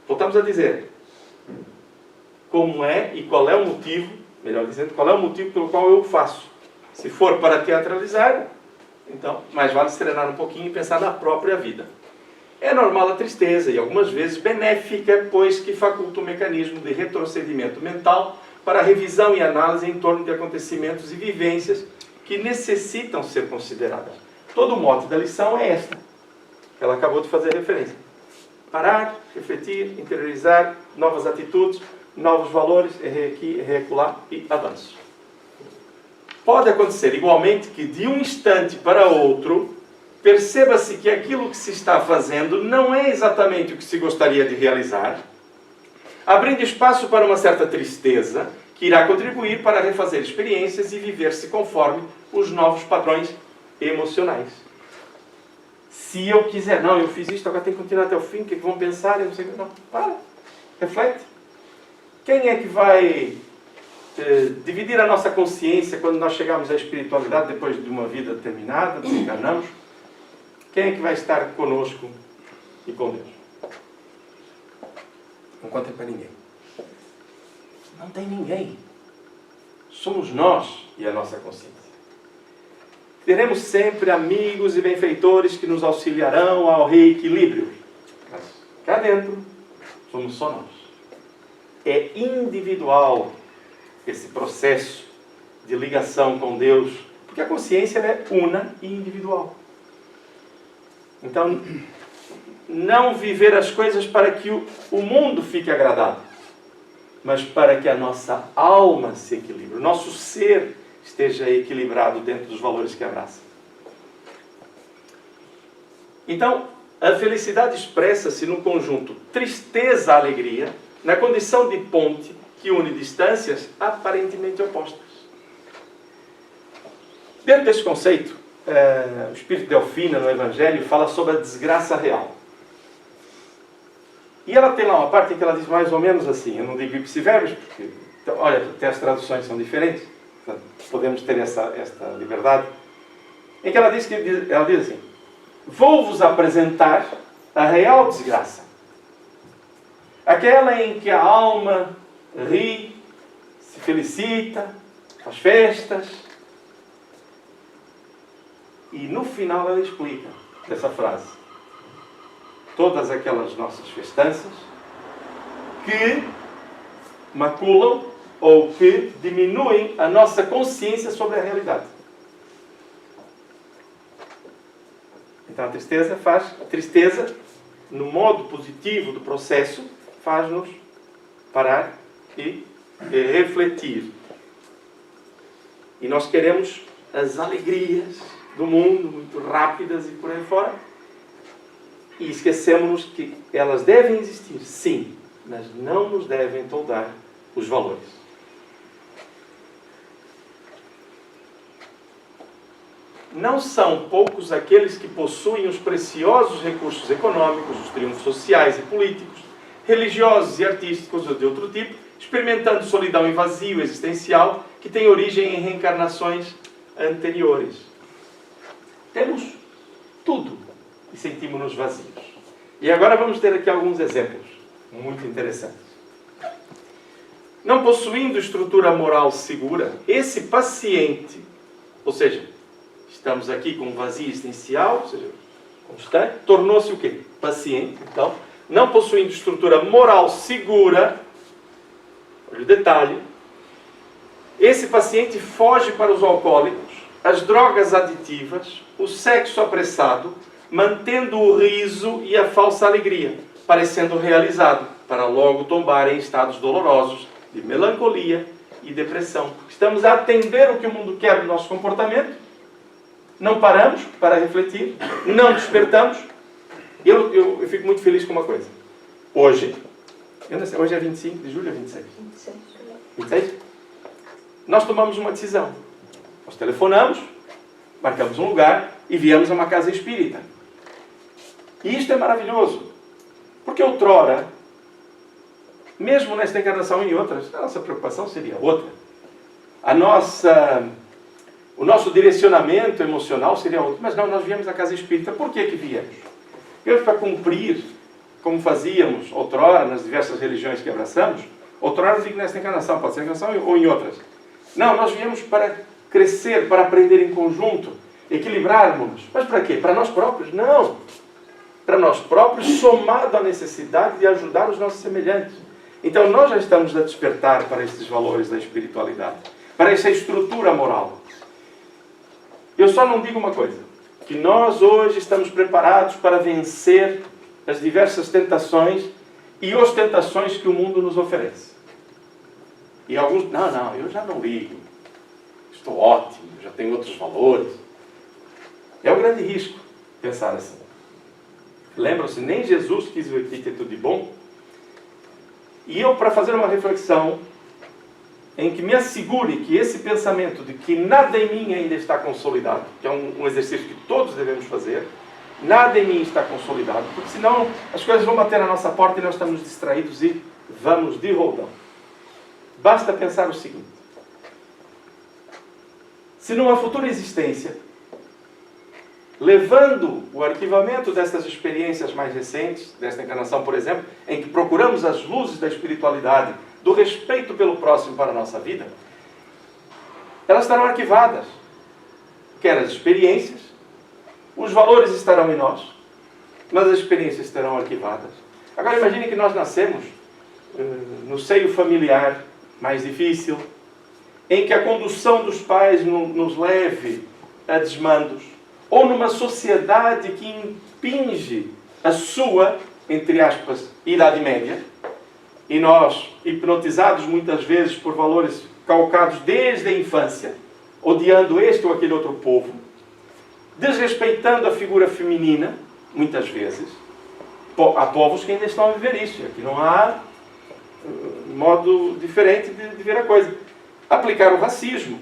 Voltamos a dizer como é e qual é o motivo, melhor dizendo, qual é o motivo pelo qual eu faço. Se for para teatralizar, então mais vale serenar um pouquinho e pensar na própria vida. É normal a tristeza e algumas vezes benéfica, pois que faculta um mecanismo de retrocedimento mental para revisão e análise em torno de acontecimentos e vivências que necessitam ser consideradas. todo o mote da lição é esta. Ela acabou de fazer referência. Parar, refletir, interiorizar, novas atitudes, novos valores, errei aqui, errei acolá e avanço. Pode acontecer igualmente que de um instante para outro perceba-se que aquilo que se está fazendo não é exatamente o que se gostaria de realizar, abrindo espaço para uma certa tristeza que irá contribuir para refazer experiências e viver-se conforme os novos padrões emocionais. Se eu quiser, não, eu fiz isto, agora tenho que continuar até o fim, o que é que vão pensar? Eu não sei, não, para, reflete. Quem é que vai dividir a nossa consciência quando nós chegamos à espiritualidade depois de uma vida determinada, desencarnamos? Quem é que vai estar conosco e com Deus? Não contem para ninguém. Não tem ninguém. Somos nós e a nossa consciência. Teremos sempre amigos e benfeitores que nos auxiliarão ao reequilíbrio. Mas cá dentro, somos só nós. É individual esse processo de ligação com Deus, porque a consciência é una e individual. Então, não viver as coisas para que o mundo fique agradável, mas para que a nossa alma se equilibre, o nosso ser esteja equilibrado dentro dos valores que abraça. Então, a felicidade expressa-se no conjunto tristeza-alegria, na condição de ponte que une distâncias aparentemente opostas. Dentro desse conceito, o Espírito Delfina, no Evangelho, fala sobre a desgraça real. E ela tem lá uma parte em que ela diz mais ou menos assim, eu não digo ipsi verbis, porque, então, olha, até as traduções são diferentes, portanto, podemos ter esta liberdade, em que ela diz assim, vou-vos apresentar a real desgraça, aquela em que a alma ri, se felicita, faz festas, e no final ela explica essa frase. Todas aquelas nossas festanças que maculam ou que diminuem a nossa consciência sobre a realidade. Então a tristeza, no modo positivo do processo, faz-nos parar e refletir. E nós queremos as alegrias do mundo, muito rápidas e por aí fora, e esquecemos-nos que elas devem existir, sim, mas não nos devem toldar os valores. Não são poucos aqueles que possuem os preciosos recursos econômicos, os triunfos sociais e políticos, religiosos e artísticos ou de outro tipo, experimentando solidão e vazio existencial que tem origem em reencarnações anteriores. Temos tudo e sentimos-nos vazios. E agora vamos ter aqui alguns exemplos muito interessantes. Não possuindo estrutura moral segura, esse paciente, ou seja, estamos aqui com um vazio existencial, ou seja, constante, tornou-se o quê? Paciente. Então, não possuindo estrutura moral segura, olha o detalhe, esse paciente foge para os alcoólicos, as drogas aditivas, o sexo apressado, mantendo o riso e a falsa alegria, parecendo realizado, para logo tombar em estados dolorosos de melancolia e depressão. Estamos a atender o que o mundo quer do nosso comportamento, não paramos para refletir, não despertamos. Eu fico muito feliz com uma coisa. Hoje é 25 de julho ou 26? 26? Nós tomamos uma decisão. Nós telefonamos, marcamos um lugar e viemos a uma casa espírita. E isto é maravilhoso. Porque outrora, mesmo nesta encarnação e em outras, a nossa preocupação seria outra. O nosso direcionamento emocional seria outro. Mas não, nós viemos à casa espírita. Por que viemos? Viemos para cumprir, como fazíamos outrora, nas diversas religiões que abraçamos. Outrora, não digo nesta encarnação, pode ser encarnação ou em outras. Não, nós viemos para crescer, para aprender em conjunto, equilibrarmos. Mas para quê? Para nós próprios? Não. Para nós próprios, somado à necessidade de ajudar os nossos semelhantes. Então, nós já estamos a despertar para esses valores da espiritualidade, para essa estrutura moral. Eu só não digo uma coisa. que nós hoje estamos preparados para vencer as diversas tentações e ostentações que o mundo nos oferece. E alguns, não, eu já não ligo. Estou ótimo, já tenho outros valores. É um grande risco pensar assim. Lembram-se, nem Jesus quis aqui ter tudo de bom. E eu, para fazer uma reflexão em que me assegure que esse pensamento de que nada em mim ainda está consolidado, que é um exercício que todos devemos fazer, nada em mim está consolidado, porque senão as coisas vão bater na nossa porta e nós estamos distraídos e vamos de roldão. Basta pensar o seguinte: se numa futura existência, levando o arquivamento dessas experiências mais recentes, desta encarnação, por exemplo, em que procuramos as luzes da espiritualidade, do respeito pelo próximo para a nossa vida, elas estarão arquivadas. Quer as experiências, os valores estarão em nós, mas as experiências estarão arquivadas. Agora imagine que nós nascemos no seio familiar mais difícil, em que a condução dos pais nos leve a desmandos, ou numa sociedade que impinge a sua, entre aspas, idade média, e nós, hipnotizados muitas vezes por valores calcados desde a infância, odiando este ou aquele outro povo, desrespeitando a figura feminina, muitas vezes. Há povos que ainda estão a viver isso, e aqui não há modo diferente de ver a coisa. Aplicar o racismo,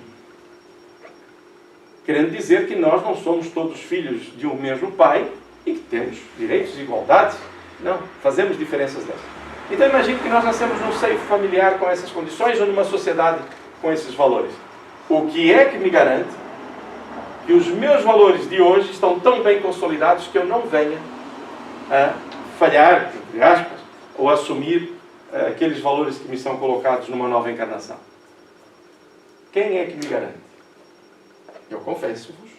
querendo dizer que nós não somos todos filhos de um mesmo pai e que temos direitos e igualdades. Não, fazemos diferenças dessas. Então imagine que nós nascemos num seio familiar com essas condições ou numa sociedade com esses valores. O que é que me garante que os meus valores de hoje estão tão bem consolidados que eu não venha a falhar, entre aspas, ou assumir aqueles valores que me são colocados numa nova encarnação? Quem é que me garante? Eu confesso-vos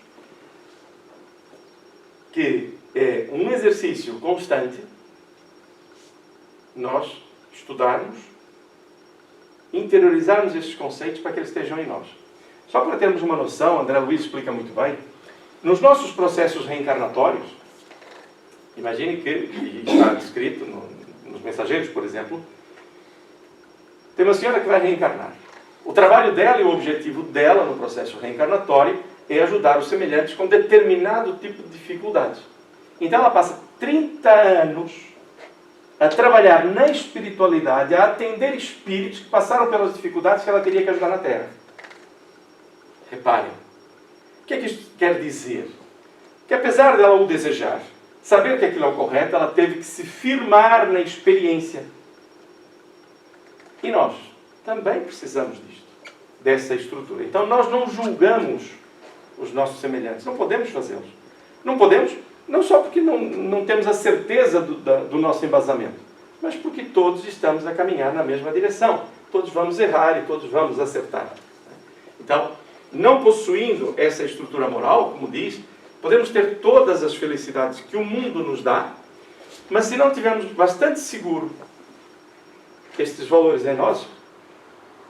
que é um exercício constante nós estudarmos, interiorizarmos estes conceitos para que eles estejam em nós. Só para termos uma noção, André Luiz explica muito bem, nos nossos processos reencarnatórios, imagine que, e está descrito nos Mensageiros, por exemplo, tem uma senhora que vai reencarnar. O trabalho dela e o objetivo dela no processo reencarnatório é ajudar os semelhantes com determinado tipo de dificuldades. Então ela passa 30 anos a trabalhar na espiritualidade, a atender espíritos que passaram pelas dificuldades que ela teria que ajudar na Terra. Reparem. O que é que isto quer dizer? Que apesar dela o desejar, saber que aquilo é o correto, ela teve que se firmar na experiência. E nós também precisamos disto, dessa estrutura. Então nós não julgamos os nossos semelhantes, não podemos fazê-los. Não podemos, não só porque não temos a certeza do nosso embasamento, mas porque todos estamos a caminhar na mesma direção. Todos vamos errar e todos vamos acertar. Então, não possuindo essa estrutura moral, como diz, podemos ter todas as felicidades que o mundo nos dá, mas se não tivermos bastante seguro estes valores em nós,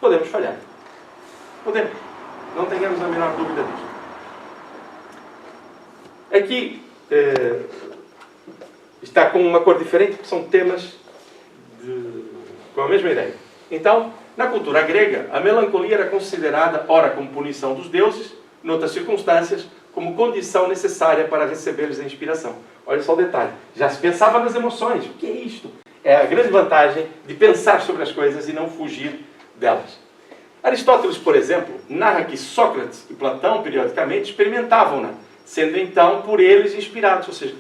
podemos falhar. Podemos. Não tenhamos a menor dúvida disso. Aqui está com uma cor diferente, porque são temas com a mesma ideia. Então, na cultura grega, a melancolia era considerada, ora como punição dos deuses, noutras circunstâncias, como condição necessária para receberes a inspiração. Olha só o detalhe. Já se pensava nas emoções. O que é isto? É a grande vantagem de pensar sobre as coisas e não fugir delas. Aristóteles, por exemplo, narra que Sócrates e Platão, periodicamente, experimentavam-na, sendo então por eles inspirados, ou seja,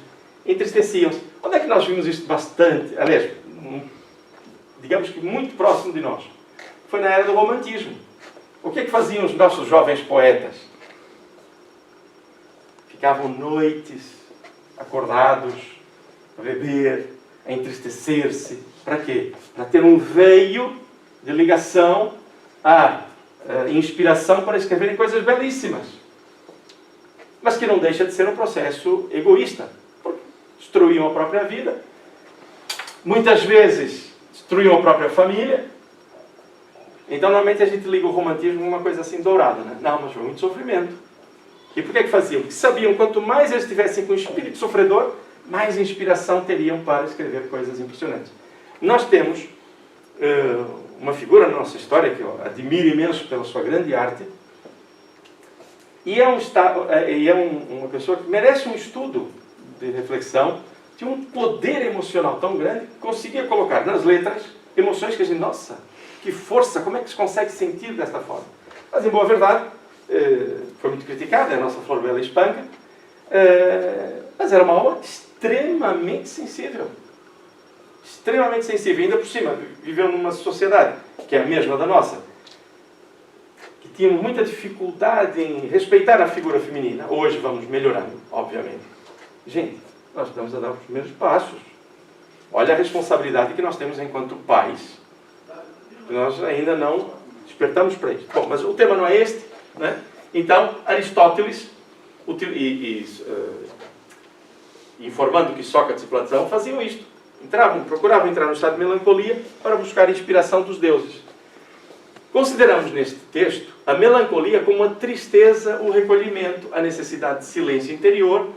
entristeciam-se. Onde é que nós vimos isto bastante? Aliás, digamos que muito próximo de nós. Foi na era do romantismo. O que é que faziam os nossos jovens poetas? Ficavam noites acordados, a beber, a entristecer-se. Para quê? Para ter um veio de ligação à inspiração para escreverem coisas belíssimas. Mas que não deixa de ser um processo egoísta. Porque destruíam a própria vida. Muitas vezes destruíam a própria família. Então, normalmente a gente liga o romantismo a uma coisa assim dourada, né? Não, mas foi muito sofrimento. E por que faziam? Porque sabiam que quanto mais eles estivessem com o espírito sofredor, mais inspiração teriam para escrever coisas impressionantes. Nós temos uma figura na nossa história que eu admiro imenso pela sua grande arte, e é uma pessoa que merece um estudo de reflexão, tinha um poder emocional tão grande que conseguia colocar nas letras emoções que a gente, nossa, que força, como é que se consegue sentir desta forma? Mas, em boa verdade, foi muito criticada, a nossa Flor Bela Espanca, mas era uma alma extremamente sensível. Extremamente sensível. Ainda por cima, viveu numa sociedade que é a mesma da nossa, que tinha muita dificuldade em respeitar a figura feminina. Hoje vamos melhorando, obviamente. Gente, nós estamos a dar os primeiros passos. Olha a responsabilidade que nós temos enquanto pais. Nós ainda não despertamos para isso. Bom, mas o tema não é este, né? Então, Aristóteles, informando que Sócrates e Platão faziam isto. Procuravam entrar no estado de melancolia para buscar a inspiração dos deuses. Consideramos neste texto a melancolia como a tristeza, o recolhimento, a necessidade de silêncio interior,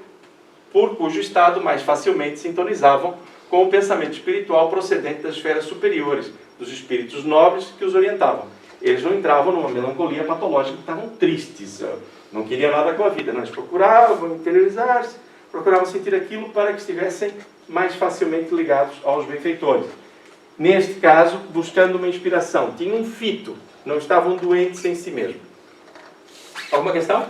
por cujo estado mais facilmente sintonizavam com o pensamento espiritual procedente das esferas superiores, dos espíritos nobres que os orientavam. Eles não entravam numa melancolia patológica, estavam tristes, não queriam nada com a vida, eles procuravam interiorizar-se, procuravam sentir aquilo para que estivessem mais facilmente ligados aos benfeitores. Neste caso, buscando uma inspiração. Tinham um fito, não estavam doentes em si mesmos. Alguma questão?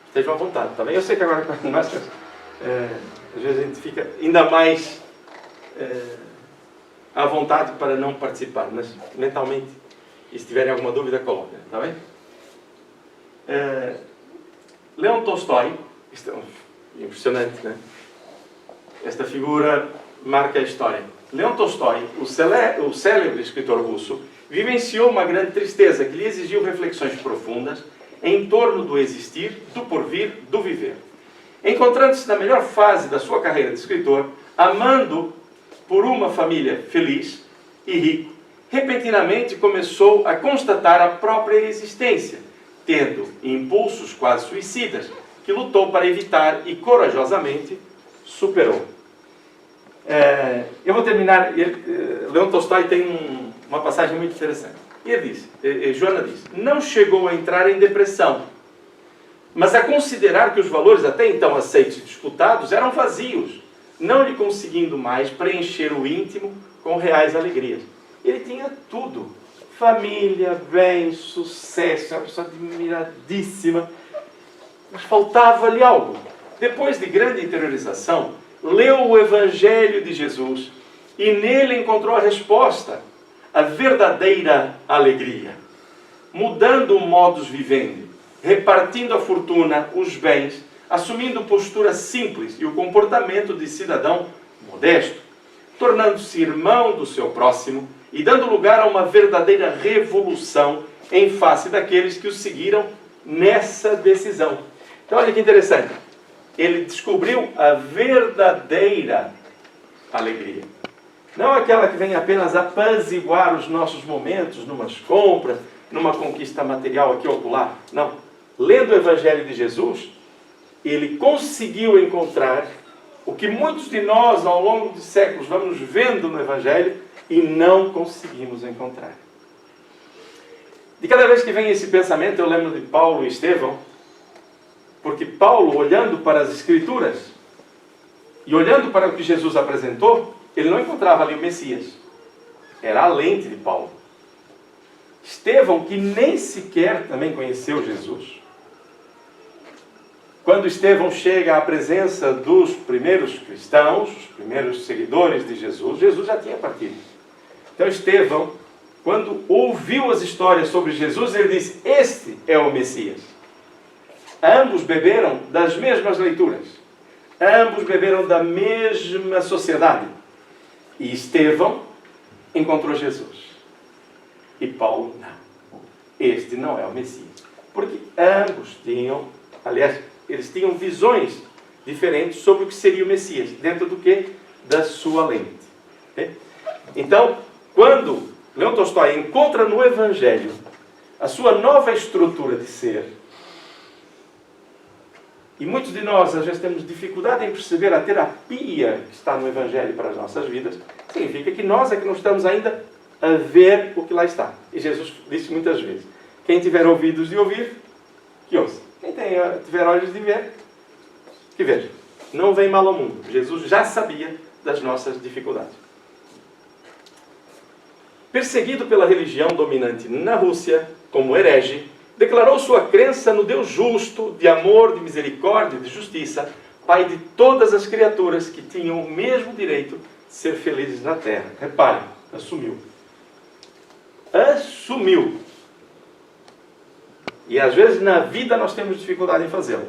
Estejam à vontade, tá bem? Eu sei que agora, às vezes a gente fica ainda mais à vontade para não participar, mas mentalmente, e se tiverem alguma dúvida, coloquem, tá bem? Leon Tolstói, isto é impressionante, né? Esta figura marca a história. Leon Tolstói, o célebre escritor russo, vivenciou uma grande tristeza que lhe exigiu reflexões profundas em torno do existir, do porvir, do viver. Encontrando-se na melhor fase da sua carreira de escritor, amando por uma família feliz e rico, repentinamente começou a constatar a própria existência, tendo impulsos quase suicidas, que lutou para evitar e corajosamente superou. Eu vou terminar. Leon Tolstói tem uma passagem muito interessante. Ele diz, Joana diz, não chegou a entrar em depressão, mas a considerar que os valores até então aceitos e disputados eram vazios, não lhe conseguindo mais preencher o íntimo com reais alegrias. Ele tinha tudo. Família, bem, sucesso, uma pessoa admiradíssima. Mas faltava-lhe algo. Depois de grande interiorização, leu o Evangelho de Jesus e nele encontrou a resposta, a verdadeira alegria. Mudando o modus vivendi, repartindo a fortuna, os bens, assumindo postura simples e o comportamento de cidadão modesto, tornando-se irmão do seu próximo e dando lugar a uma verdadeira revolução em face daqueles que o seguiram nessa decisão. Então, olha que interessante. Ele descobriu a verdadeira alegria. Não aquela que vem apenas apaziguar os nossos momentos, numas compras, numa conquista material aqui ou lá. Não. Lendo o Evangelho de Jesus, ele conseguiu encontrar o que muitos de nós, ao longo de séculos, vamos vendo no Evangelho e não conseguimos encontrar. De cada vez que vem esse pensamento, eu lembro de Paulo e Estevão, porque Paulo, olhando para as Escrituras e olhando para o que Jesus apresentou, ele não encontrava ali o Messias. Era a lente de Paulo. Estevão, que nem sequer também conheceu Jesus, quando Estevão chega à presença dos primeiros cristãos, os primeiros seguidores de Jesus, Jesus já tinha partido. Então Estevão, quando ouviu as histórias sobre Jesus, ele disse, este é o Messias. Ambos beberam das mesmas leituras. Ambos beberam da mesma sociedade. E Estevão encontrou Jesus. E Paulo, não. Este não é o Messias. Porque ambos tinham, aliás, eles tinham visões diferentes sobre o que seria o Messias, dentro do que? Da sua lente. Okay? Então, quando Leon Tolstói encontra no Evangelho a sua nova estrutura de ser, E muitos de nós, às vezes, temos dificuldade em perceber a terapia que está no Evangelho para as nossas vidas. Significa que nós é que não estamos ainda a ver o que lá está. E Jesus disse muitas vezes: quem tiver ouvidos de ouvir, que ouça. Quem tiver olhos de ver, que veja. Não vem mal ao mundo. Jesus já sabia das nossas dificuldades. Perseguido pela religião dominante na Rússia, como herege, declarou sua crença no Deus justo, de amor, de misericórdia e de justiça, Pai de todas as criaturas que tinham o mesmo direito de ser felizes na terra. Reparem, assumiu. Assumiu. E às vezes na vida nós temos dificuldade em fazê-lo.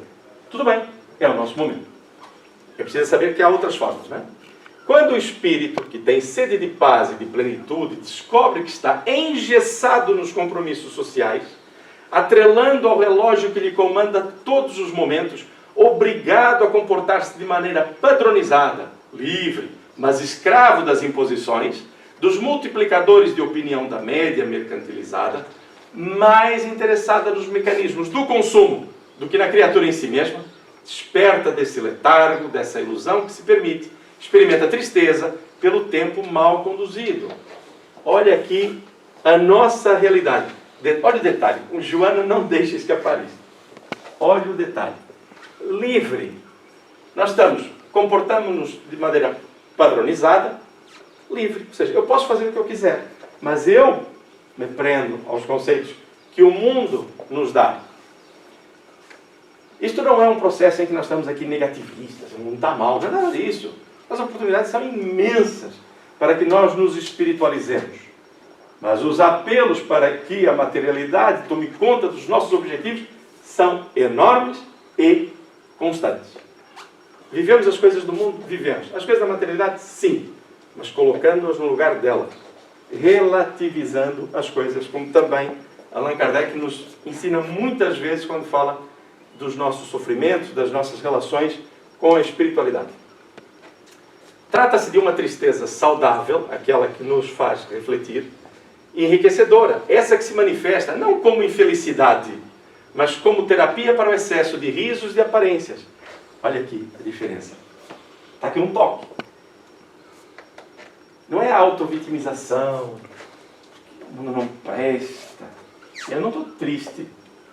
Tudo bem, é o nosso momento. É preciso saber que há outras formas, não é? Quando o espírito, que tem sede de paz e de plenitude, descobre que está engessado nos compromissos sociais, atrelando ao relógio que lhe comanda todos os momentos, obrigado a comportar-se de maneira padronizada, livre, mas escravo das imposições, dos multiplicadores de opinião da média mercantilizada, mais interessada nos mecanismos do consumo do que na criatura em si mesma, desperta desse letargo, dessa ilusão que se permite, experimenta tristeza pelo tempo mal conduzido. Olha aqui a nossa realidade. Olha o detalhe, o Joana não deixa escapar isso. Olha o detalhe. Livre. Nós comportamos-nos de maneira padronizada, livre. Ou seja, eu posso fazer o que eu quiser, mas eu me prendo aos conceitos que o mundo nos dá. Isto não é um processo em que nós estamos aqui negativistas, o mundo está mal, não é nada disso. As oportunidades são imensas para que nós nos espiritualizemos. Mas os apelos para que a materialidade tome conta dos nossos objetivos são enormes e constantes. Vivemos as coisas do mundo? Vivemos. As coisas da materialidade? Sim. Mas colocando-as no lugar delas. Relativizando as coisas, como também Allan Kardec nos ensina muitas vezes quando fala dos nossos sofrimentos, das nossas relações com a espiritualidade. Trata-se de uma tristeza saudável, aquela que nos faz refletir, enriquecedora, essa que se manifesta não como infelicidade, mas como terapia para o excesso de risos e aparências. Olha aqui a diferença. Está aqui um toque. Não é a auto-vitimização, o mundo não presta, eu não estou triste,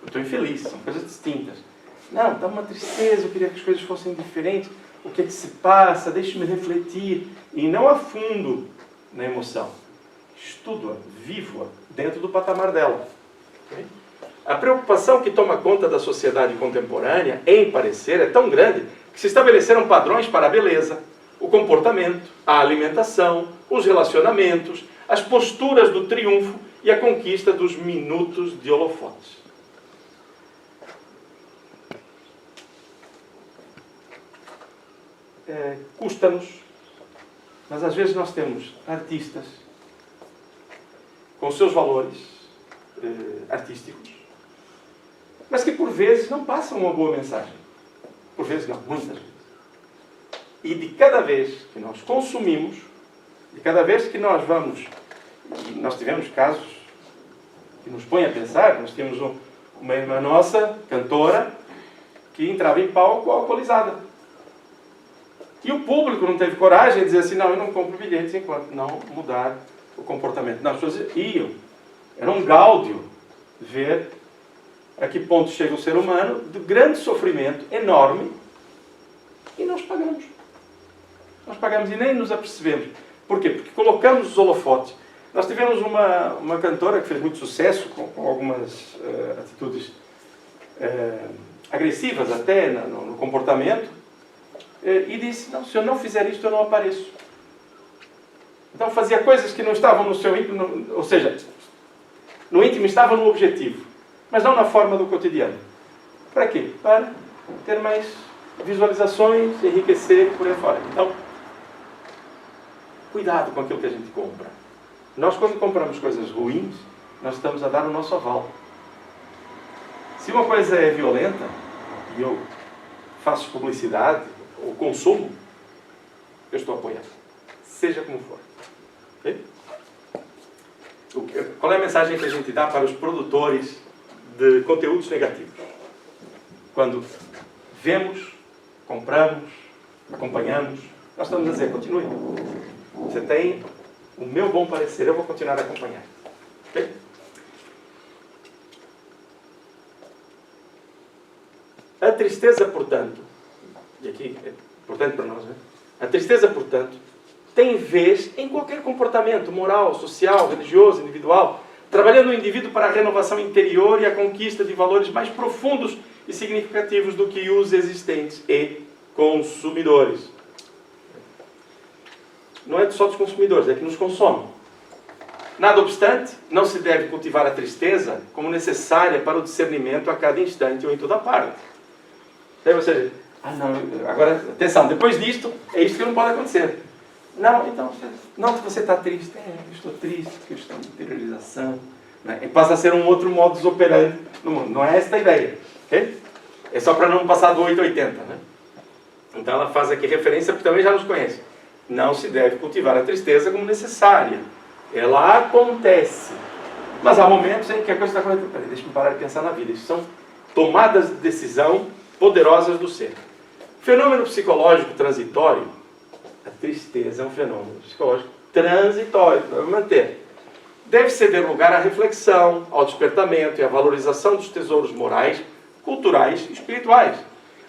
eu estou infeliz, são coisas distintas. Não, dá uma tristeza, eu queria que as coisas fossem diferentes. O que é que se passa? Deixe-me refletir. E não afundo na emoção. Estudo-a, vivo-a, dentro do patamar dela. Okay? A preocupação que toma conta da sociedade contemporânea, em parecer, é tão grande que se estabeleceram padrões para a beleza, o comportamento, a alimentação, os relacionamentos, as posturas do triunfo e a conquista dos minutos de holofotes. Custa-nos, mas às vezes nós temos artistas com seus valores artísticos, mas que por vezes não passam uma boa mensagem. Por vezes não, muitas vezes. E de cada vez que nós consumimos, de cada vez que nós vamos, e nós tivemos casos que nos põem a pensar, nós tínhamos uma irmã nossa, cantora, que entrava em palco alcoolizada. E o público não teve coragem de dizer assim, não, eu não compro bilhetes enquanto não mudar o comportamento. Não, as pessoas iam. Era um gáudio ver a que ponto chega o ser humano de grande sofrimento, enorme, e nós pagamos. Nós pagamos e nem nos apercebemos. Por quê? Porque colocamos os holofotes. Nós tivemos uma cantora que fez muito sucesso, com algumas atitudes agressivas até no comportamento, e disse, não, se eu não fizer isto, eu não apareço. Então fazia coisas que não estavam no seu íntimo, ou seja, no íntimo estava no objetivo, mas não na forma do cotidiano. Para quê? Para ter mais visualizações, enriquecer e por aí fora. Então, cuidado com aquilo que a gente compra. Nós, quando compramos coisas ruins, nós estamos a dar o nosso aval. Se uma coisa é violenta, e eu faço publicidade, ou consumo, eu estou apoiando. Seja como for. Okay? Qual é a mensagem que a gente dá para os produtores de conteúdos negativos? Quando vemos, compramos, acompanhamos. Nós estamos a dizer, continue. Você tem o meu bom parecer, eu vou continuar a acompanhar. Ok? A tristeza, portanto, e aqui é importante para nós, né? A tristeza, portanto, tem vez em qualquer comportamento moral, social, religioso, individual, trabalhando o indivíduo para a renovação interior e a conquista de valores mais profundos e significativos do que os existentes e consumidores. Não é só dos consumidores, é que nos consomem. Nada obstante, não se deve cultivar a tristeza como necessária para o discernimento a cada instante ou em toda parte. Ou seja, agora, atenção, depois disto, é isto que não pode acontecer. Não, então, não que você está triste. Eu estou triste, porque eu estou em interiorização. Né? E passa a ser um outro modus operandi no mundo. Não é esta a ideia. Okay? É só para não passar do 880. Né? Então ela faz aqui referência, porque também já nos conhece. Não se deve cultivar a tristeza como necessária. Ela acontece. Mas há momentos em que a coisa está correta. Peraí, deixa-me parar de pensar na vida. Isso são tomadas de decisão poderosas do ser. Fenômeno psicológico transitório. A tristeza é um fenômeno psicológico transitório, para manter. Deve ceder lugar à reflexão, ao despertamento e à valorização dos tesouros morais, culturais e espirituais.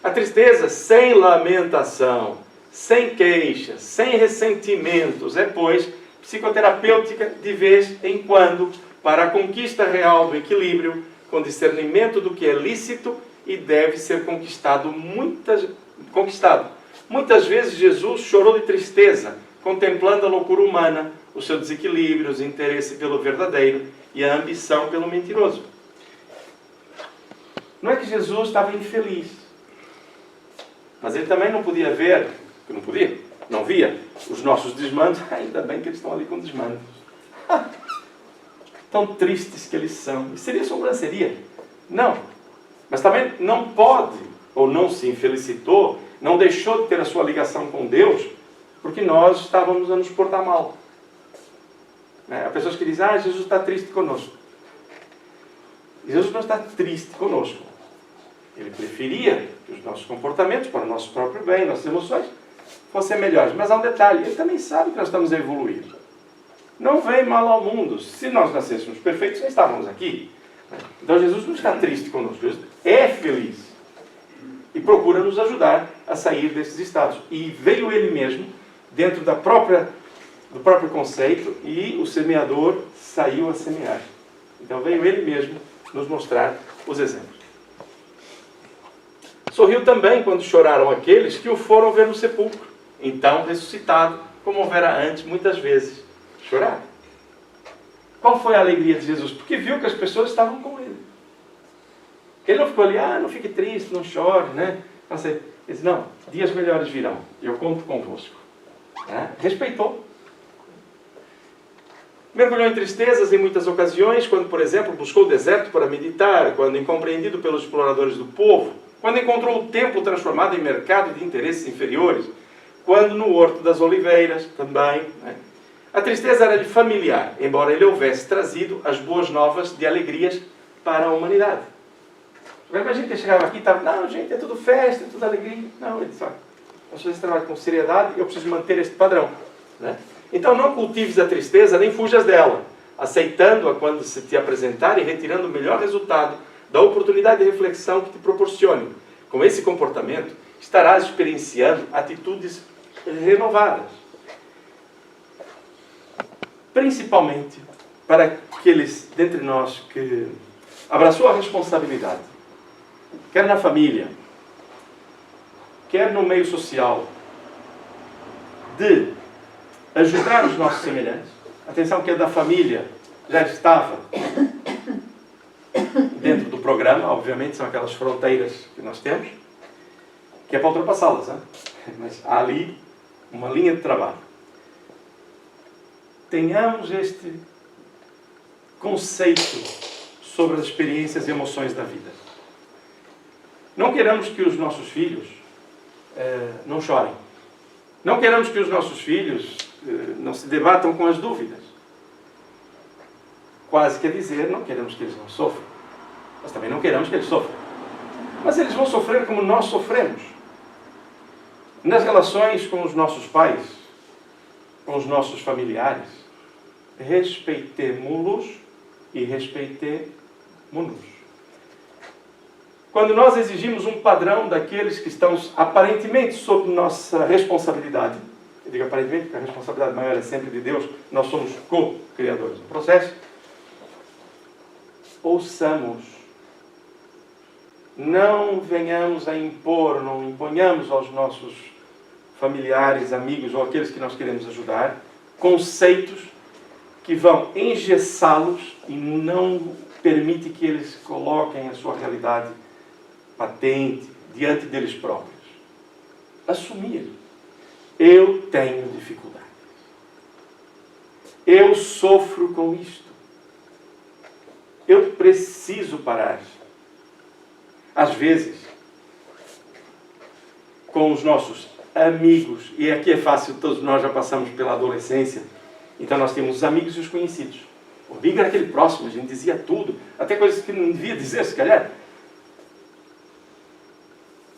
A tristeza sem lamentação, sem queixas, sem ressentimentos, é, pois, psicoterapêutica de vez em quando, para a conquista real do equilíbrio, com discernimento do que é lícito e deve ser conquistado. Muitas vezes Jesus chorou de tristeza, contemplando a loucura humana, o seu desequilíbrio, o interesse pelo verdadeiro e a ambição pelo mentiroso. Não é que Jesus estava infeliz, mas ele também não podia ver, não via os nossos desmandos. Ainda bem que eles estão ali com desmandos. Tão tristes que eles são. Isso seria sobranceria? Não. Mas também não pode, ou não se infelicitou, não deixou de ter a sua ligação com Deus, porque nós estávamos a nos portar mal. Há pessoas que dizem, Jesus está triste conosco. Jesus não está triste conosco. Ele preferia que os nossos comportamentos, para o nosso próprio bem, nossas emoções, fossem melhores. Mas há um detalhe, ele também sabe que nós estamos a evoluir. Não vem mal ao mundo. Se nós nascêssemos perfeitos, já estávamos aqui. Então Jesus não está triste conosco. Jesus é feliz. E procura nos ajudar a sair desses estados. E veio ele mesmo, dentro do próprio conceito, e o semeador saiu a semear. Então veio ele mesmo nos mostrar os exemplos. Sorriu também quando choraram aqueles que o foram ver no sepulcro. Então, ressuscitado, como houvera antes, muitas vezes, chorar. Qual foi a alegria de Jesus? Porque viu que as pessoas estavam com ele. Ele não ficou ali, não fique triste, não chore, né? Ele disse, não, dias melhores virão, eu conto convosco. Respeitou. Mergulhou em tristezas em muitas ocasiões, quando, por exemplo, buscou o deserto para meditar, quando, incompreendido pelos exploradores do povo, quando encontrou o templo transformado em mercado de interesses inferiores, quando no Horto das Oliveiras também. A tristeza era-lhe familiar, embora ele houvesse trazido as boas novas de alegrias para a humanidade. Agora imagina que ele chegava aqui e estava, não, gente, é tudo festa, é tudo alegria. Não, ele disse, olha, nós precisamos trabalhar com seriedade e eu preciso manter este padrão. Então não cultives a tristeza, nem fujas dela, aceitando-a quando se te apresentar e retirando o melhor resultado da oportunidade de reflexão que te proporcione. Com esse comportamento, estarás experienciando atitudes renovadas. Principalmente para aqueles dentre nós que abraçou a responsabilidade, quer na família, quer no meio social, de ajudar os nossos semelhantes. Atenção que a da família já estava dentro do programa, obviamente são aquelas fronteiras que nós temos, que é para ultrapassá-las, mas há ali uma linha de trabalho. Tenhamos este conceito sobre as experiências e emoções da vida. Não queremos que os nossos filhos não chorem. Não queremos que os nossos filhos não se debatam com as dúvidas. Quase que dizer, não queremos que eles não sofram. Mas também não queremos que eles sofram. Mas eles vão sofrer como nós sofremos. Nas relações com os nossos pais, com os nossos familiares, respeitemo-los e respeitemo-nos. Quando nós exigimos um padrão daqueles que estão aparentemente sob nossa responsabilidade, eu digo aparentemente porque a responsabilidade maior é sempre de Deus, nós somos co-criadores do processo, ouçamos. Não venhamos a impor, não imponhamos aos nossos familiares, amigos ou aqueles que nós queremos ajudar, conceitos que vão engessá-los e não permite que eles coloquem a sua realidade patente diante deles próprios. Assumir. Eu tenho dificuldade. Eu sofro com isto. Eu preciso parar. Às vezes, com os nossos amigos, e aqui é fácil, todos nós já passamos pela adolescência, então nós temos os amigos e os conhecidos. O amigo era aquele próximo, a gente dizia tudo, até coisas que não devia dizer, se calhar.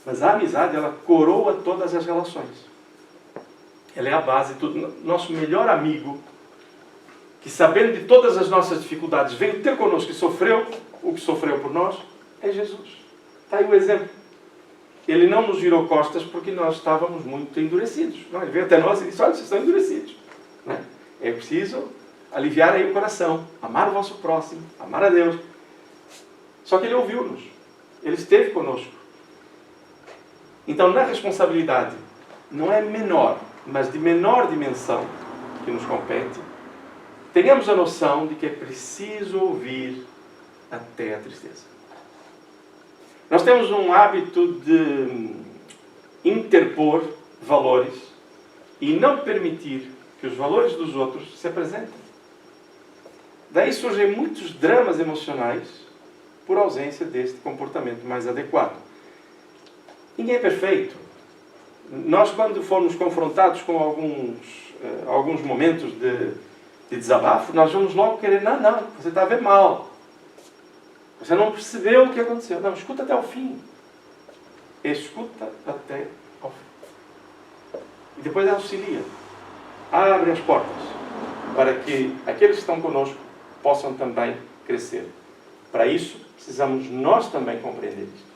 Mas a amizade, ela coroa todas as relações. Ela é a base de tudo. Nosso melhor amigo, que sabendo de todas as nossas dificuldades, veio ter conosco e sofreu o que sofreu por nós, é Jesus. Está aí o exemplo. Ele não nos virou costas porque nós estávamos muito endurecidos. Não, ele veio até nós e disse, olha, vocês estão endurecidos. Né? É preciso aliviar aí o coração, amar o vosso próximo, amar a Deus. Só que ele ouviu-nos. Ele esteve conosco. Então, na responsabilidade, não é menor, mas de menor dimensão que nos compete, tenhamos a noção de que é preciso ouvir até a tristeza. Nós temos um hábito de interpor valores e não permitir que os valores dos outros se apresentem. Daí surgem muitos dramas emocionais por ausência deste comportamento mais adequado. Ninguém é perfeito. Nós, quando formos confrontados com alguns momentos de desabafo, nós vamos logo querer, não, você está a ver mal. Você não percebeu o que aconteceu. Não, escuta até o fim. Escuta até ao fim. E depois auxilia. Abre as portas para que aqueles que estão conosco possam também crescer. Para isso, precisamos nós também compreender isto.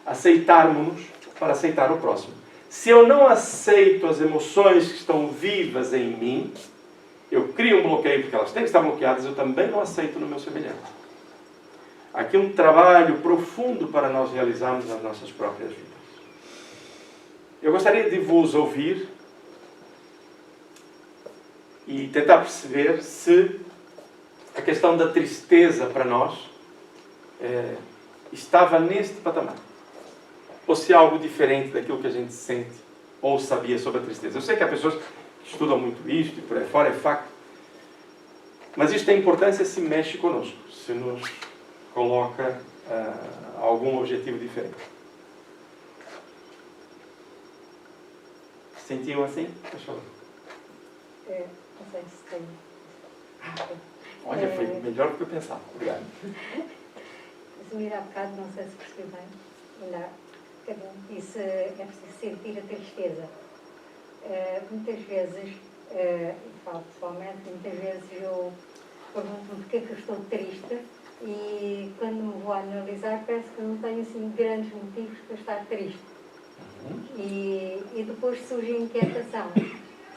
Aceitarmos-nos para aceitar o próximo. Se eu não aceito as emoções que estão vivas em mim, eu crio um bloqueio, porque elas têm que estar bloqueadas, eu também não aceito no meu semelhante. Aqui um trabalho profundo para nós realizarmos nas nossas próprias vidas. Eu gostaria de vos ouvir e tentar perceber se a questão da tristeza para nós estava neste patamar. Ou se há algo diferente daquilo que a gente sente ou sabia sobre a tristeza. Eu sei que há pessoas que estudam muito isto e por aí fora, é facto. Mas isto tem importância se mexe conosco, se nos coloca algum objetivo diferente. Sentiam assim? Deixa eu ver. Não sei se tem. Olha, foi melhor do que eu pensava. Obrigado. Resumir há bocado, não sei se percebi bem. Olhar. Isso é preciso sentir a tristeza. Muitas vezes, e falo pessoalmente, muitas vezes eu pergunto-me porque é que eu estou triste e quando me vou analisar parece que não tenho assim grandes motivos para estar triste. E depois surge a inquietação.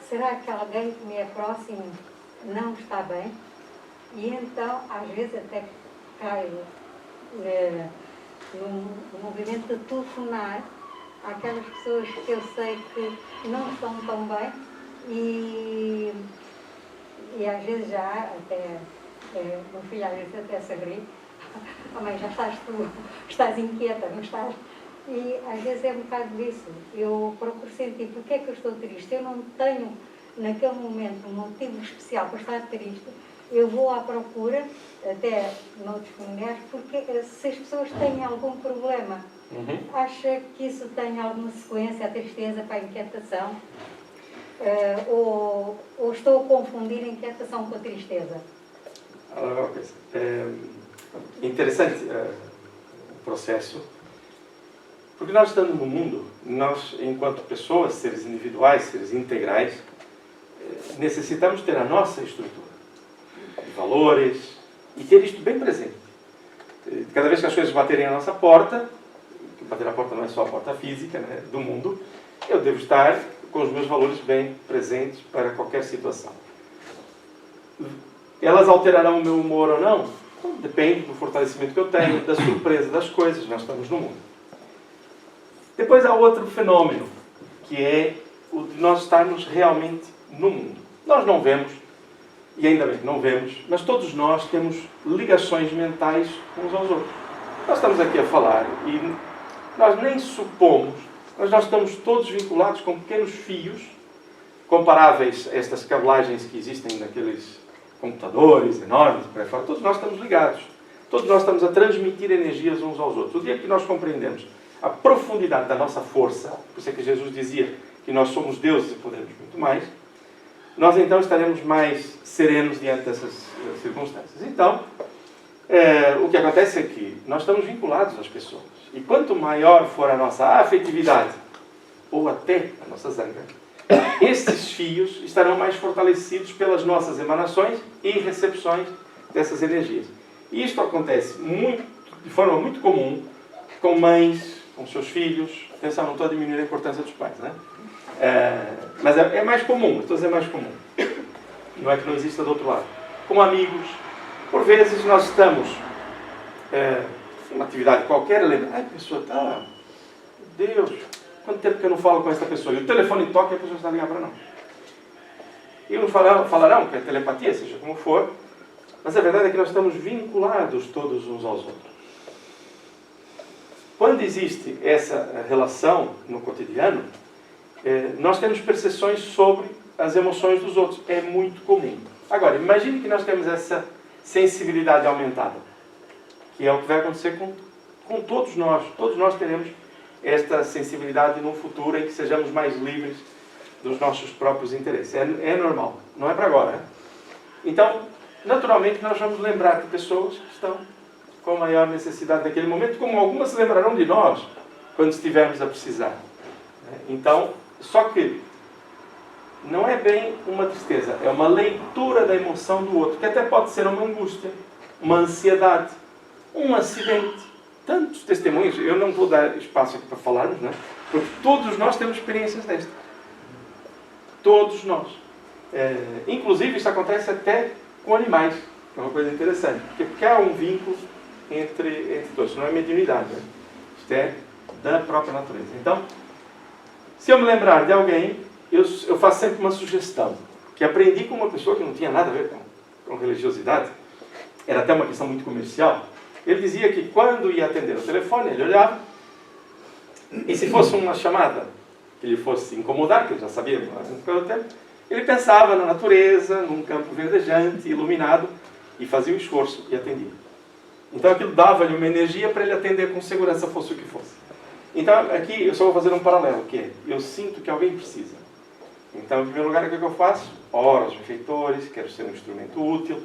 Será que alguém que me é próximo não está bem? E então, às vezes até caio no movimento de telefonar àquelas pessoas que eu sei que não estão tão bem e às vezes já até meu filho às vezes até se ri. Oh, mãe, já estás inquieta, não estás? E às vezes é um bocado disso. Eu procuro sentir porque é que eu estou triste. Eu não tenho naquele momento um motivo especial para estar triste. Eu vou à procura, até noutros familiares, porque se as pessoas têm algum problema, acha que isso tem alguma sequência, a tristeza para a inquietação? Ou estou a confundir a inquietação com a tristeza? Interessante o processo. Porque nós estando no mundo, nós, enquanto pessoas, seres individuais, seres integrais, necessitamos ter a nossa estrutura de valores e ter isto bem presente. Cada vez que as coisas baterem à nossa porta, que bater a porta não é só a porta física, né, do mundo, eu devo estar com os meus valores bem presentes para qualquer situação. Elas alterarão o meu humor ou não? Depende do fortalecimento que eu tenho, da surpresa das coisas. Nós estamos no mundo. Depois há outro fenômeno, que é o de nós estarmos realmente no mundo. Nós não vemos, e ainda bem que não vemos, mas todos nós temos ligações mentais uns aos outros. Nós estamos aqui a falar e nós nem supomos, mas nós estamos todos vinculados com pequenos fios, comparáveis a estas cabelagens que existem naqueles computadores enormes, por aí fora. Todos nós estamos ligados. Todos nós estamos a transmitir energias uns aos outros. O dia que nós compreendemos a profundidade da nossa força, por isso é que Jesus dizia que nós somos deuses e podemos muito mais, nós então estaremos mais serenos diante dessas circunstâncias. Então, o que acontece é que nós estamos vinculados às pessoas. E quanto maior for a nossa afetividade, ou até a nossa zanga, estes fios estarão mais fortalecidos pelas nossas emanações e recepções dessas energias. E isto acontece de forma muito comum com mães, com seus filhos. Atenção, não estou a diminuir a importância dos pais, né? Mas é mais comum, estou a dizer mais comum. Não é que não exista do outro lado. Com amigos. Por vezes nós estamos numa atividade qualquer e lembra, a pessoa está, meu Deus, quanto tempo que eu não falo com esta pessoa? E o telefone toca e a pessoa está a ligar para nós. E não falarão que é telepatia, seja como for, mas a verdade é que nós estamos vinculados todos uns aos outros. Quando existe essa relação no cotidiano, nós temos percepções sobre as emoções dos outros. É muito comum. Agora, imagine que nós temos essa sensibilidade aumentada, que é o que vai acontecer com todos nós. Todos nós teremos esta sensibilidade num futuro em que sejamos mais livres dos nossos próprios interesses. É normal. Não é para agora. Hein? Então, naturalmente, nós vamos lembrar de pessoas que estão com maior necessidade naquele momento, como algumas se lembrarão de nós quando estivermos a precisar. Então, só que não é bem uma tristeza, é uma leitura da emoção do outro, que até pode ser uma angústia, uma ansiedade, um acidente. Tantos testemunhos, eu não vou dar espaço aqui para falarmos, né? Porque todos nós temos experiências destas. Todos nós. Inclusive, isso acontece até com animais, que é uma coisa interessante, porque há um vínculo entre todos. Não é mediunidade, né? Isto é da própria natureza. Então, se eu me lembrar de alguém, eu faço sempre uma sugestão, que aprendi com uma pessoa que não tinha nada a ver com religiosidade, era até uma questão muito comercial. Ele dizia que quando ia atender o telefone, ele olhava, e se fosse uma chamada que lhe fosse incomodar, que ele já sabia pelo tempo, ele pensava na natureza, num campo verdejante, iluminado, e fazia o esforço e atendia. Então aquilo dava-lhe uma energia para ele atender com segurança, fosse o que fosse. Então aqui eu só vou fazer um paralelo, que é, eu sinto que alguém precisa. Então, em primeiro lugar, o que eu faço? Oro aos benfeitores, quero ser um instrumento útil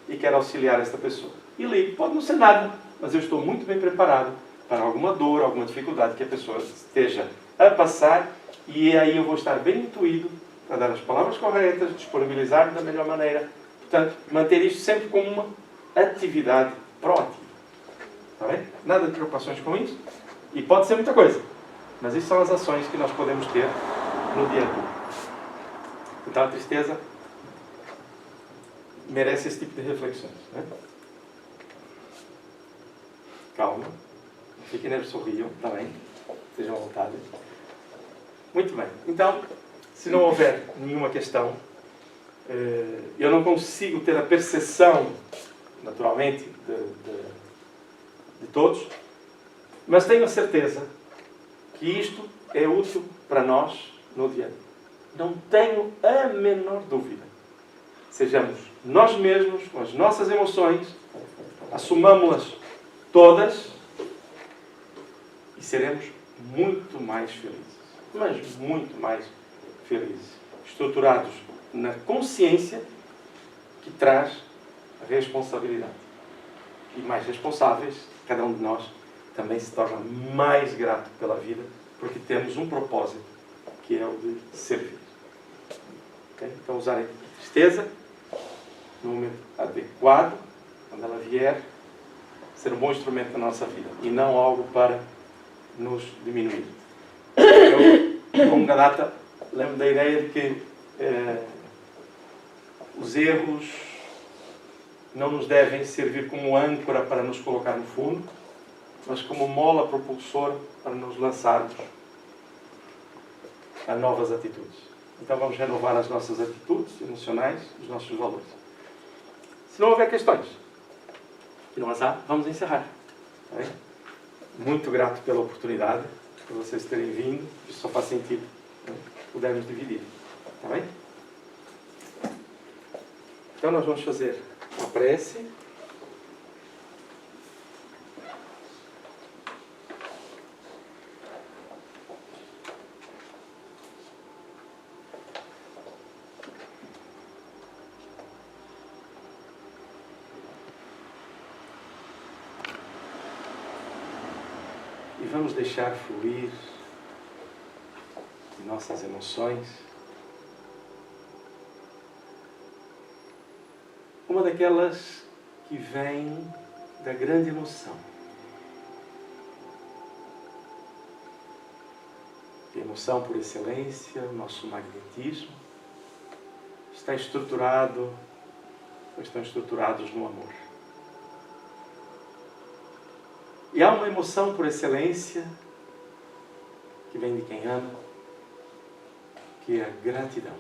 e quero auxiliar esta pessoa. E ligo, pode não ser nada, mas eu estou muito bem preparado para alguma dor, alguma dificuldade que a pessoa esteja a passar, e aí eu vou estar bem intuído para dar as palavras corretas, disponibilizar da melhor maneira. Portanto, manter isto sempre como uma atividade proativa. Está bem? Nada de preocupações com isso. E pode ser muita coisa. Mas isso são as ações que nós podemos ter no dia a dia. Então a tristeza merece esse tipo de reflexões. Né? Calma. Não fiquem nervosos, sorriam. Está bem? Sejam à vontade. Muito bem. Então, se não houver nenhuma questão, eu não consigo ter a percepção, naturalmente, de todos, mas tenho a certeza que isto é útil para nós no dia a dia. Não tenho a menor dúvida. Sejamos nós mesmos, com as nossas emoções, assumamos-las todas e seremos muito mais felizes. Mas muito mais felizes. Estruturados na consciência que traz a responsabilidade. E mais responsáveis, cada um de nós, também se torna mais grato pela vida, porque temos um propósito, que é o de servir. Okay? Então, usarem a tristeza no momento adequado, quando ela vier, ser um bom instrumento na nossa vida e não algo para nos diminuir. Eu, com longa data, lembro da ideia de que os erros não nos devem servir como âncora para nos colocar no fundo, mas como mola propulsora para nos lançarmos a novas atitudes. Então vamos renovar as nossas atitudes emocionais, os nossos valores. Se não houver questões, e não há, vamos encerrar. Tá bem? Muito grato pela oportunidade, por vocês terem vindo. Isso só faz sentido, né? Pudermos dividir. Tá bem? Então nós vamos fazer a prece. E vamos deixar fluir nossas emoções. Uma daquelas que vem da grande emoção. A emoção por excelência, o nosso magnetismo, estão estruturados no amor. E há uma emoção por excelência que vem de quem ama, que é a gratidão.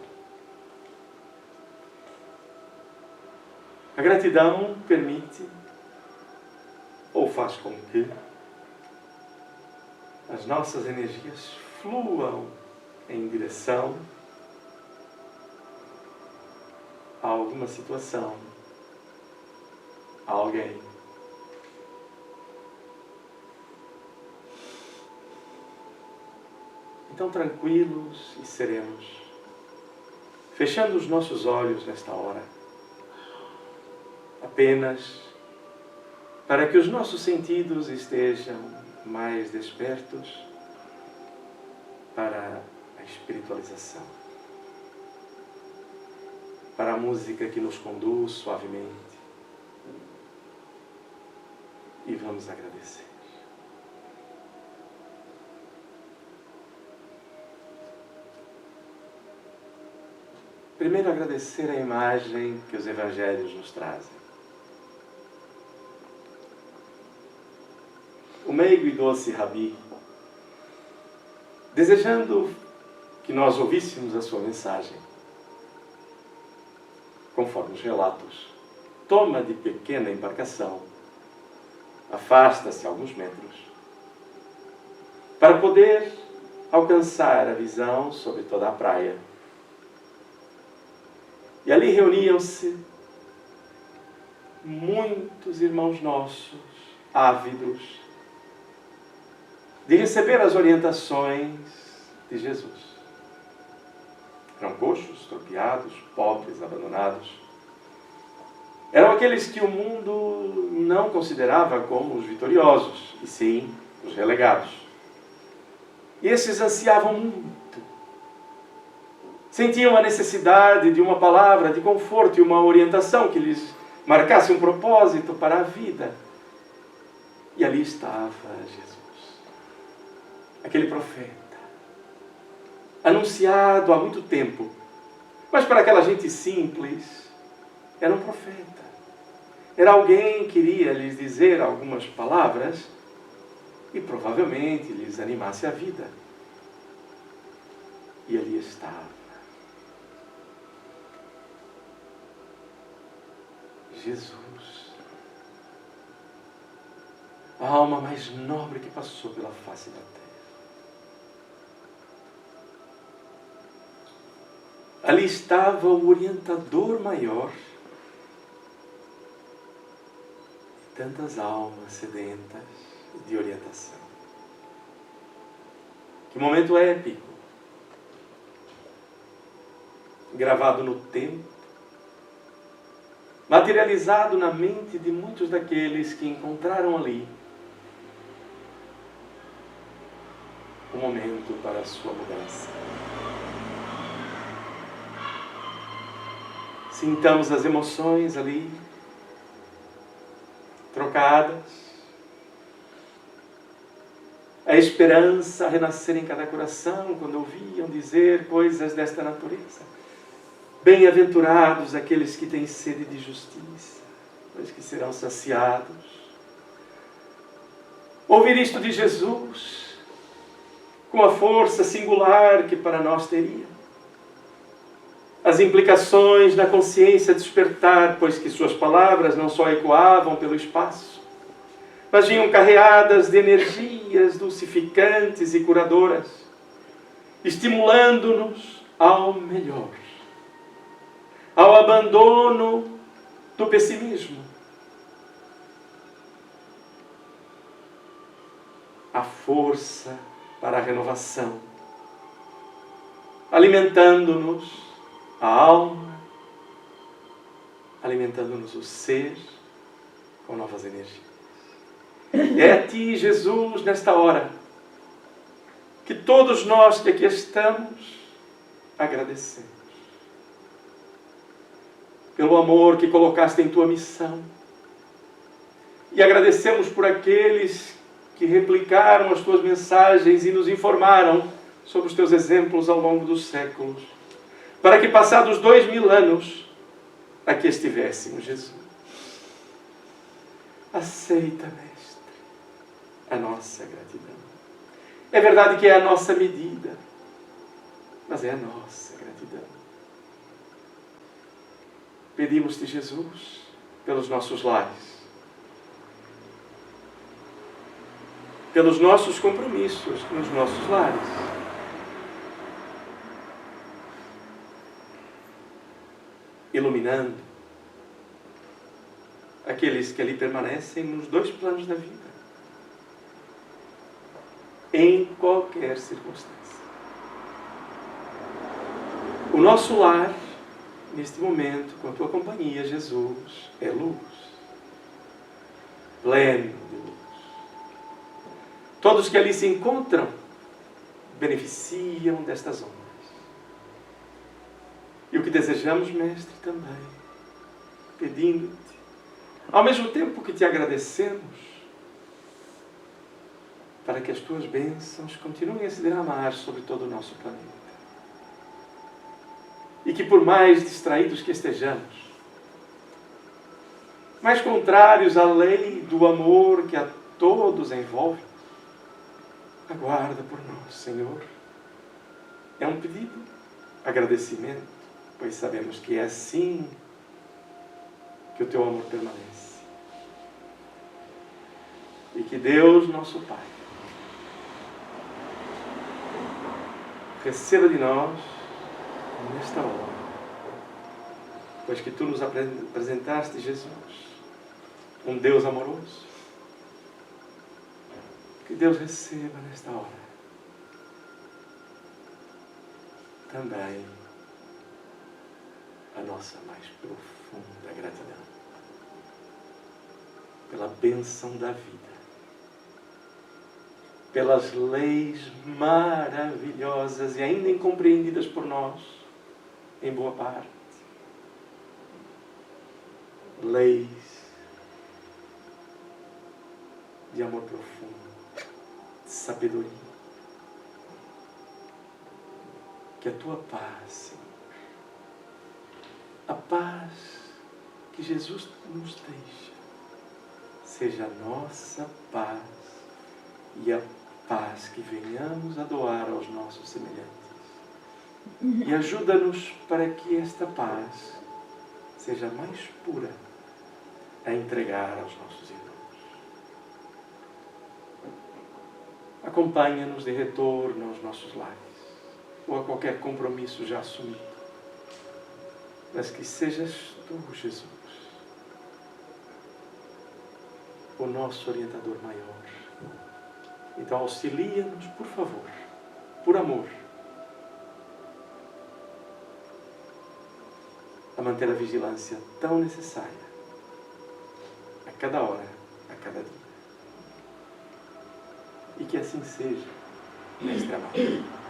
A gratidão permite, ou faz com que, as nossas energias fluam em direção a alguma situação, a alguém. Então, tranquilos e serenos, fechando os nossos olhos nesta hora, apenas para que os nossos sentidos estejam mais despertos para a espiritualização, para a música que nos conduz suavemente. E vamos agradecer. Primeiro, agradecer a imagem que os Evangelhos nos trazem. O meigo e doce Rabi, desejando que nós ouvíssemos a sua mensagem, conforme os relatos, toma de pequena embarcação, afasta-se alguns metros, para poder alcançar a visão sobre toda a praia. E ali reuniam-se muitos irmãos nossos, ávidos, de receber as orientações de Jesus. Eram coxos, estropiados, pobres, abandonados. Eram aqueles que o mundo não considerava como os vitoriosos, e sim os relegados. E esses ansiavam muito. Sentiam a necessidade de uma palavra de conforto e uma orientação que lhes marcasse um propósito para a vida. E ali estava Jesus, aquele profeta, anunciado há muito tempo, mas para aquela gente simples, era um profeta. Era alguém que iria lhes dizer algumas palavras e provavelmente lhes animasse a vida. E ali estava Jesus, a alma mais nobre que passou pela face da terra. Ali estava o orientador maior de tantas almas sedentas de orientação. Que momento épico, gravado no tempo, materializado na mente de muitos daqueles que encontraram ali um momento para a sua mudança. Sintamos as emoções ali, trocadas. A esperança a renascer em cada coração quando ouviam dizer coisas desta natureza. Bem-aventurados aqueles que têm sede de justiça, pois que serão saciados. Ouvir isto de Jesus, com a força singular que para nós teria. As implicações na consciência despertar, pois que suas palavras não só ecoavam pelo espaço, mas vinham carreadas de energias dulcificantes e curadoras, estimulando-nos ao melhor, ao abandono do pessimismo, à força para a renovação, alimentando-nos a alma, alimentando-nos o ser com novas energias. É a Ti, Jesus, nesta hora, que todos nós que aqui estamos agradecemos. Pelo amor que colocaste em Tua missão. E agradecemos por aqueles que replicaram as Tuas mensagens e nos informaram sobre os Teus exemplos ao longo dos séculos. Para que passados 2000 anos, aqui estivéssemos, Jesus. Aceita, Mestre, a nossa gratidão. É verdade que é a nossa medida, mas é a nossa gratidão. Pedimos-te, Jesus, pelos nossos lares, pelos nossos compromissos nos nossos lares, iluminando aqueles que ali permanecem nos dois planos da vida, em qualquer circunstância. O nosso lar, neste momento, com a Tua companhia, Jesus, é luz, pleno de luz. Todos que ali se encontram beneficiam destas ondas. E o que desejamos, Mestre, também, pedindo-te, ao mesmo tempo que te agradecemos, para que as Tuas bênçãos continuem a se derramar sobre todo o nosso planeta. E que por mais distraídos que estejamos, mais contrários à lei do amor que a todos envolve, aguarda por nós, Senhor. É um pedido, agradecimento, pois sabemos que é assim que o Teu amor permanece. E que Deus, nosso Pai, receba de nós nesta hora, pois que Tu nos apresentaste, Jesus, um Deus amoroso. Que Deus receba nesta hora também a nossa mais profunda gratidão pela bênção da vida, pelas leis maravilhosas e ainda incompreendidas por nós, em boa parte. Leis de amor profundo, de sabedoria. Que a Tua paz, Senhor, a paz que Jesus nos deixa, seja a nossa paz e a paz que venhamos a doar aos nossos semelhantes. E ajuda-nos para que esta paz seja mais pura a entregar aos nossos irmãos. Acompanha-nos de retorno aos nossos lares, ou a qualquer compromisso já assumido, mas que sejas Tu, Jesus, o nosso orientador maior. Então auxilia-nos, por favor, por amor, a manter a vigilância tão necessária a cada hora, a cada dia. E que assim seja, nesse trabalho.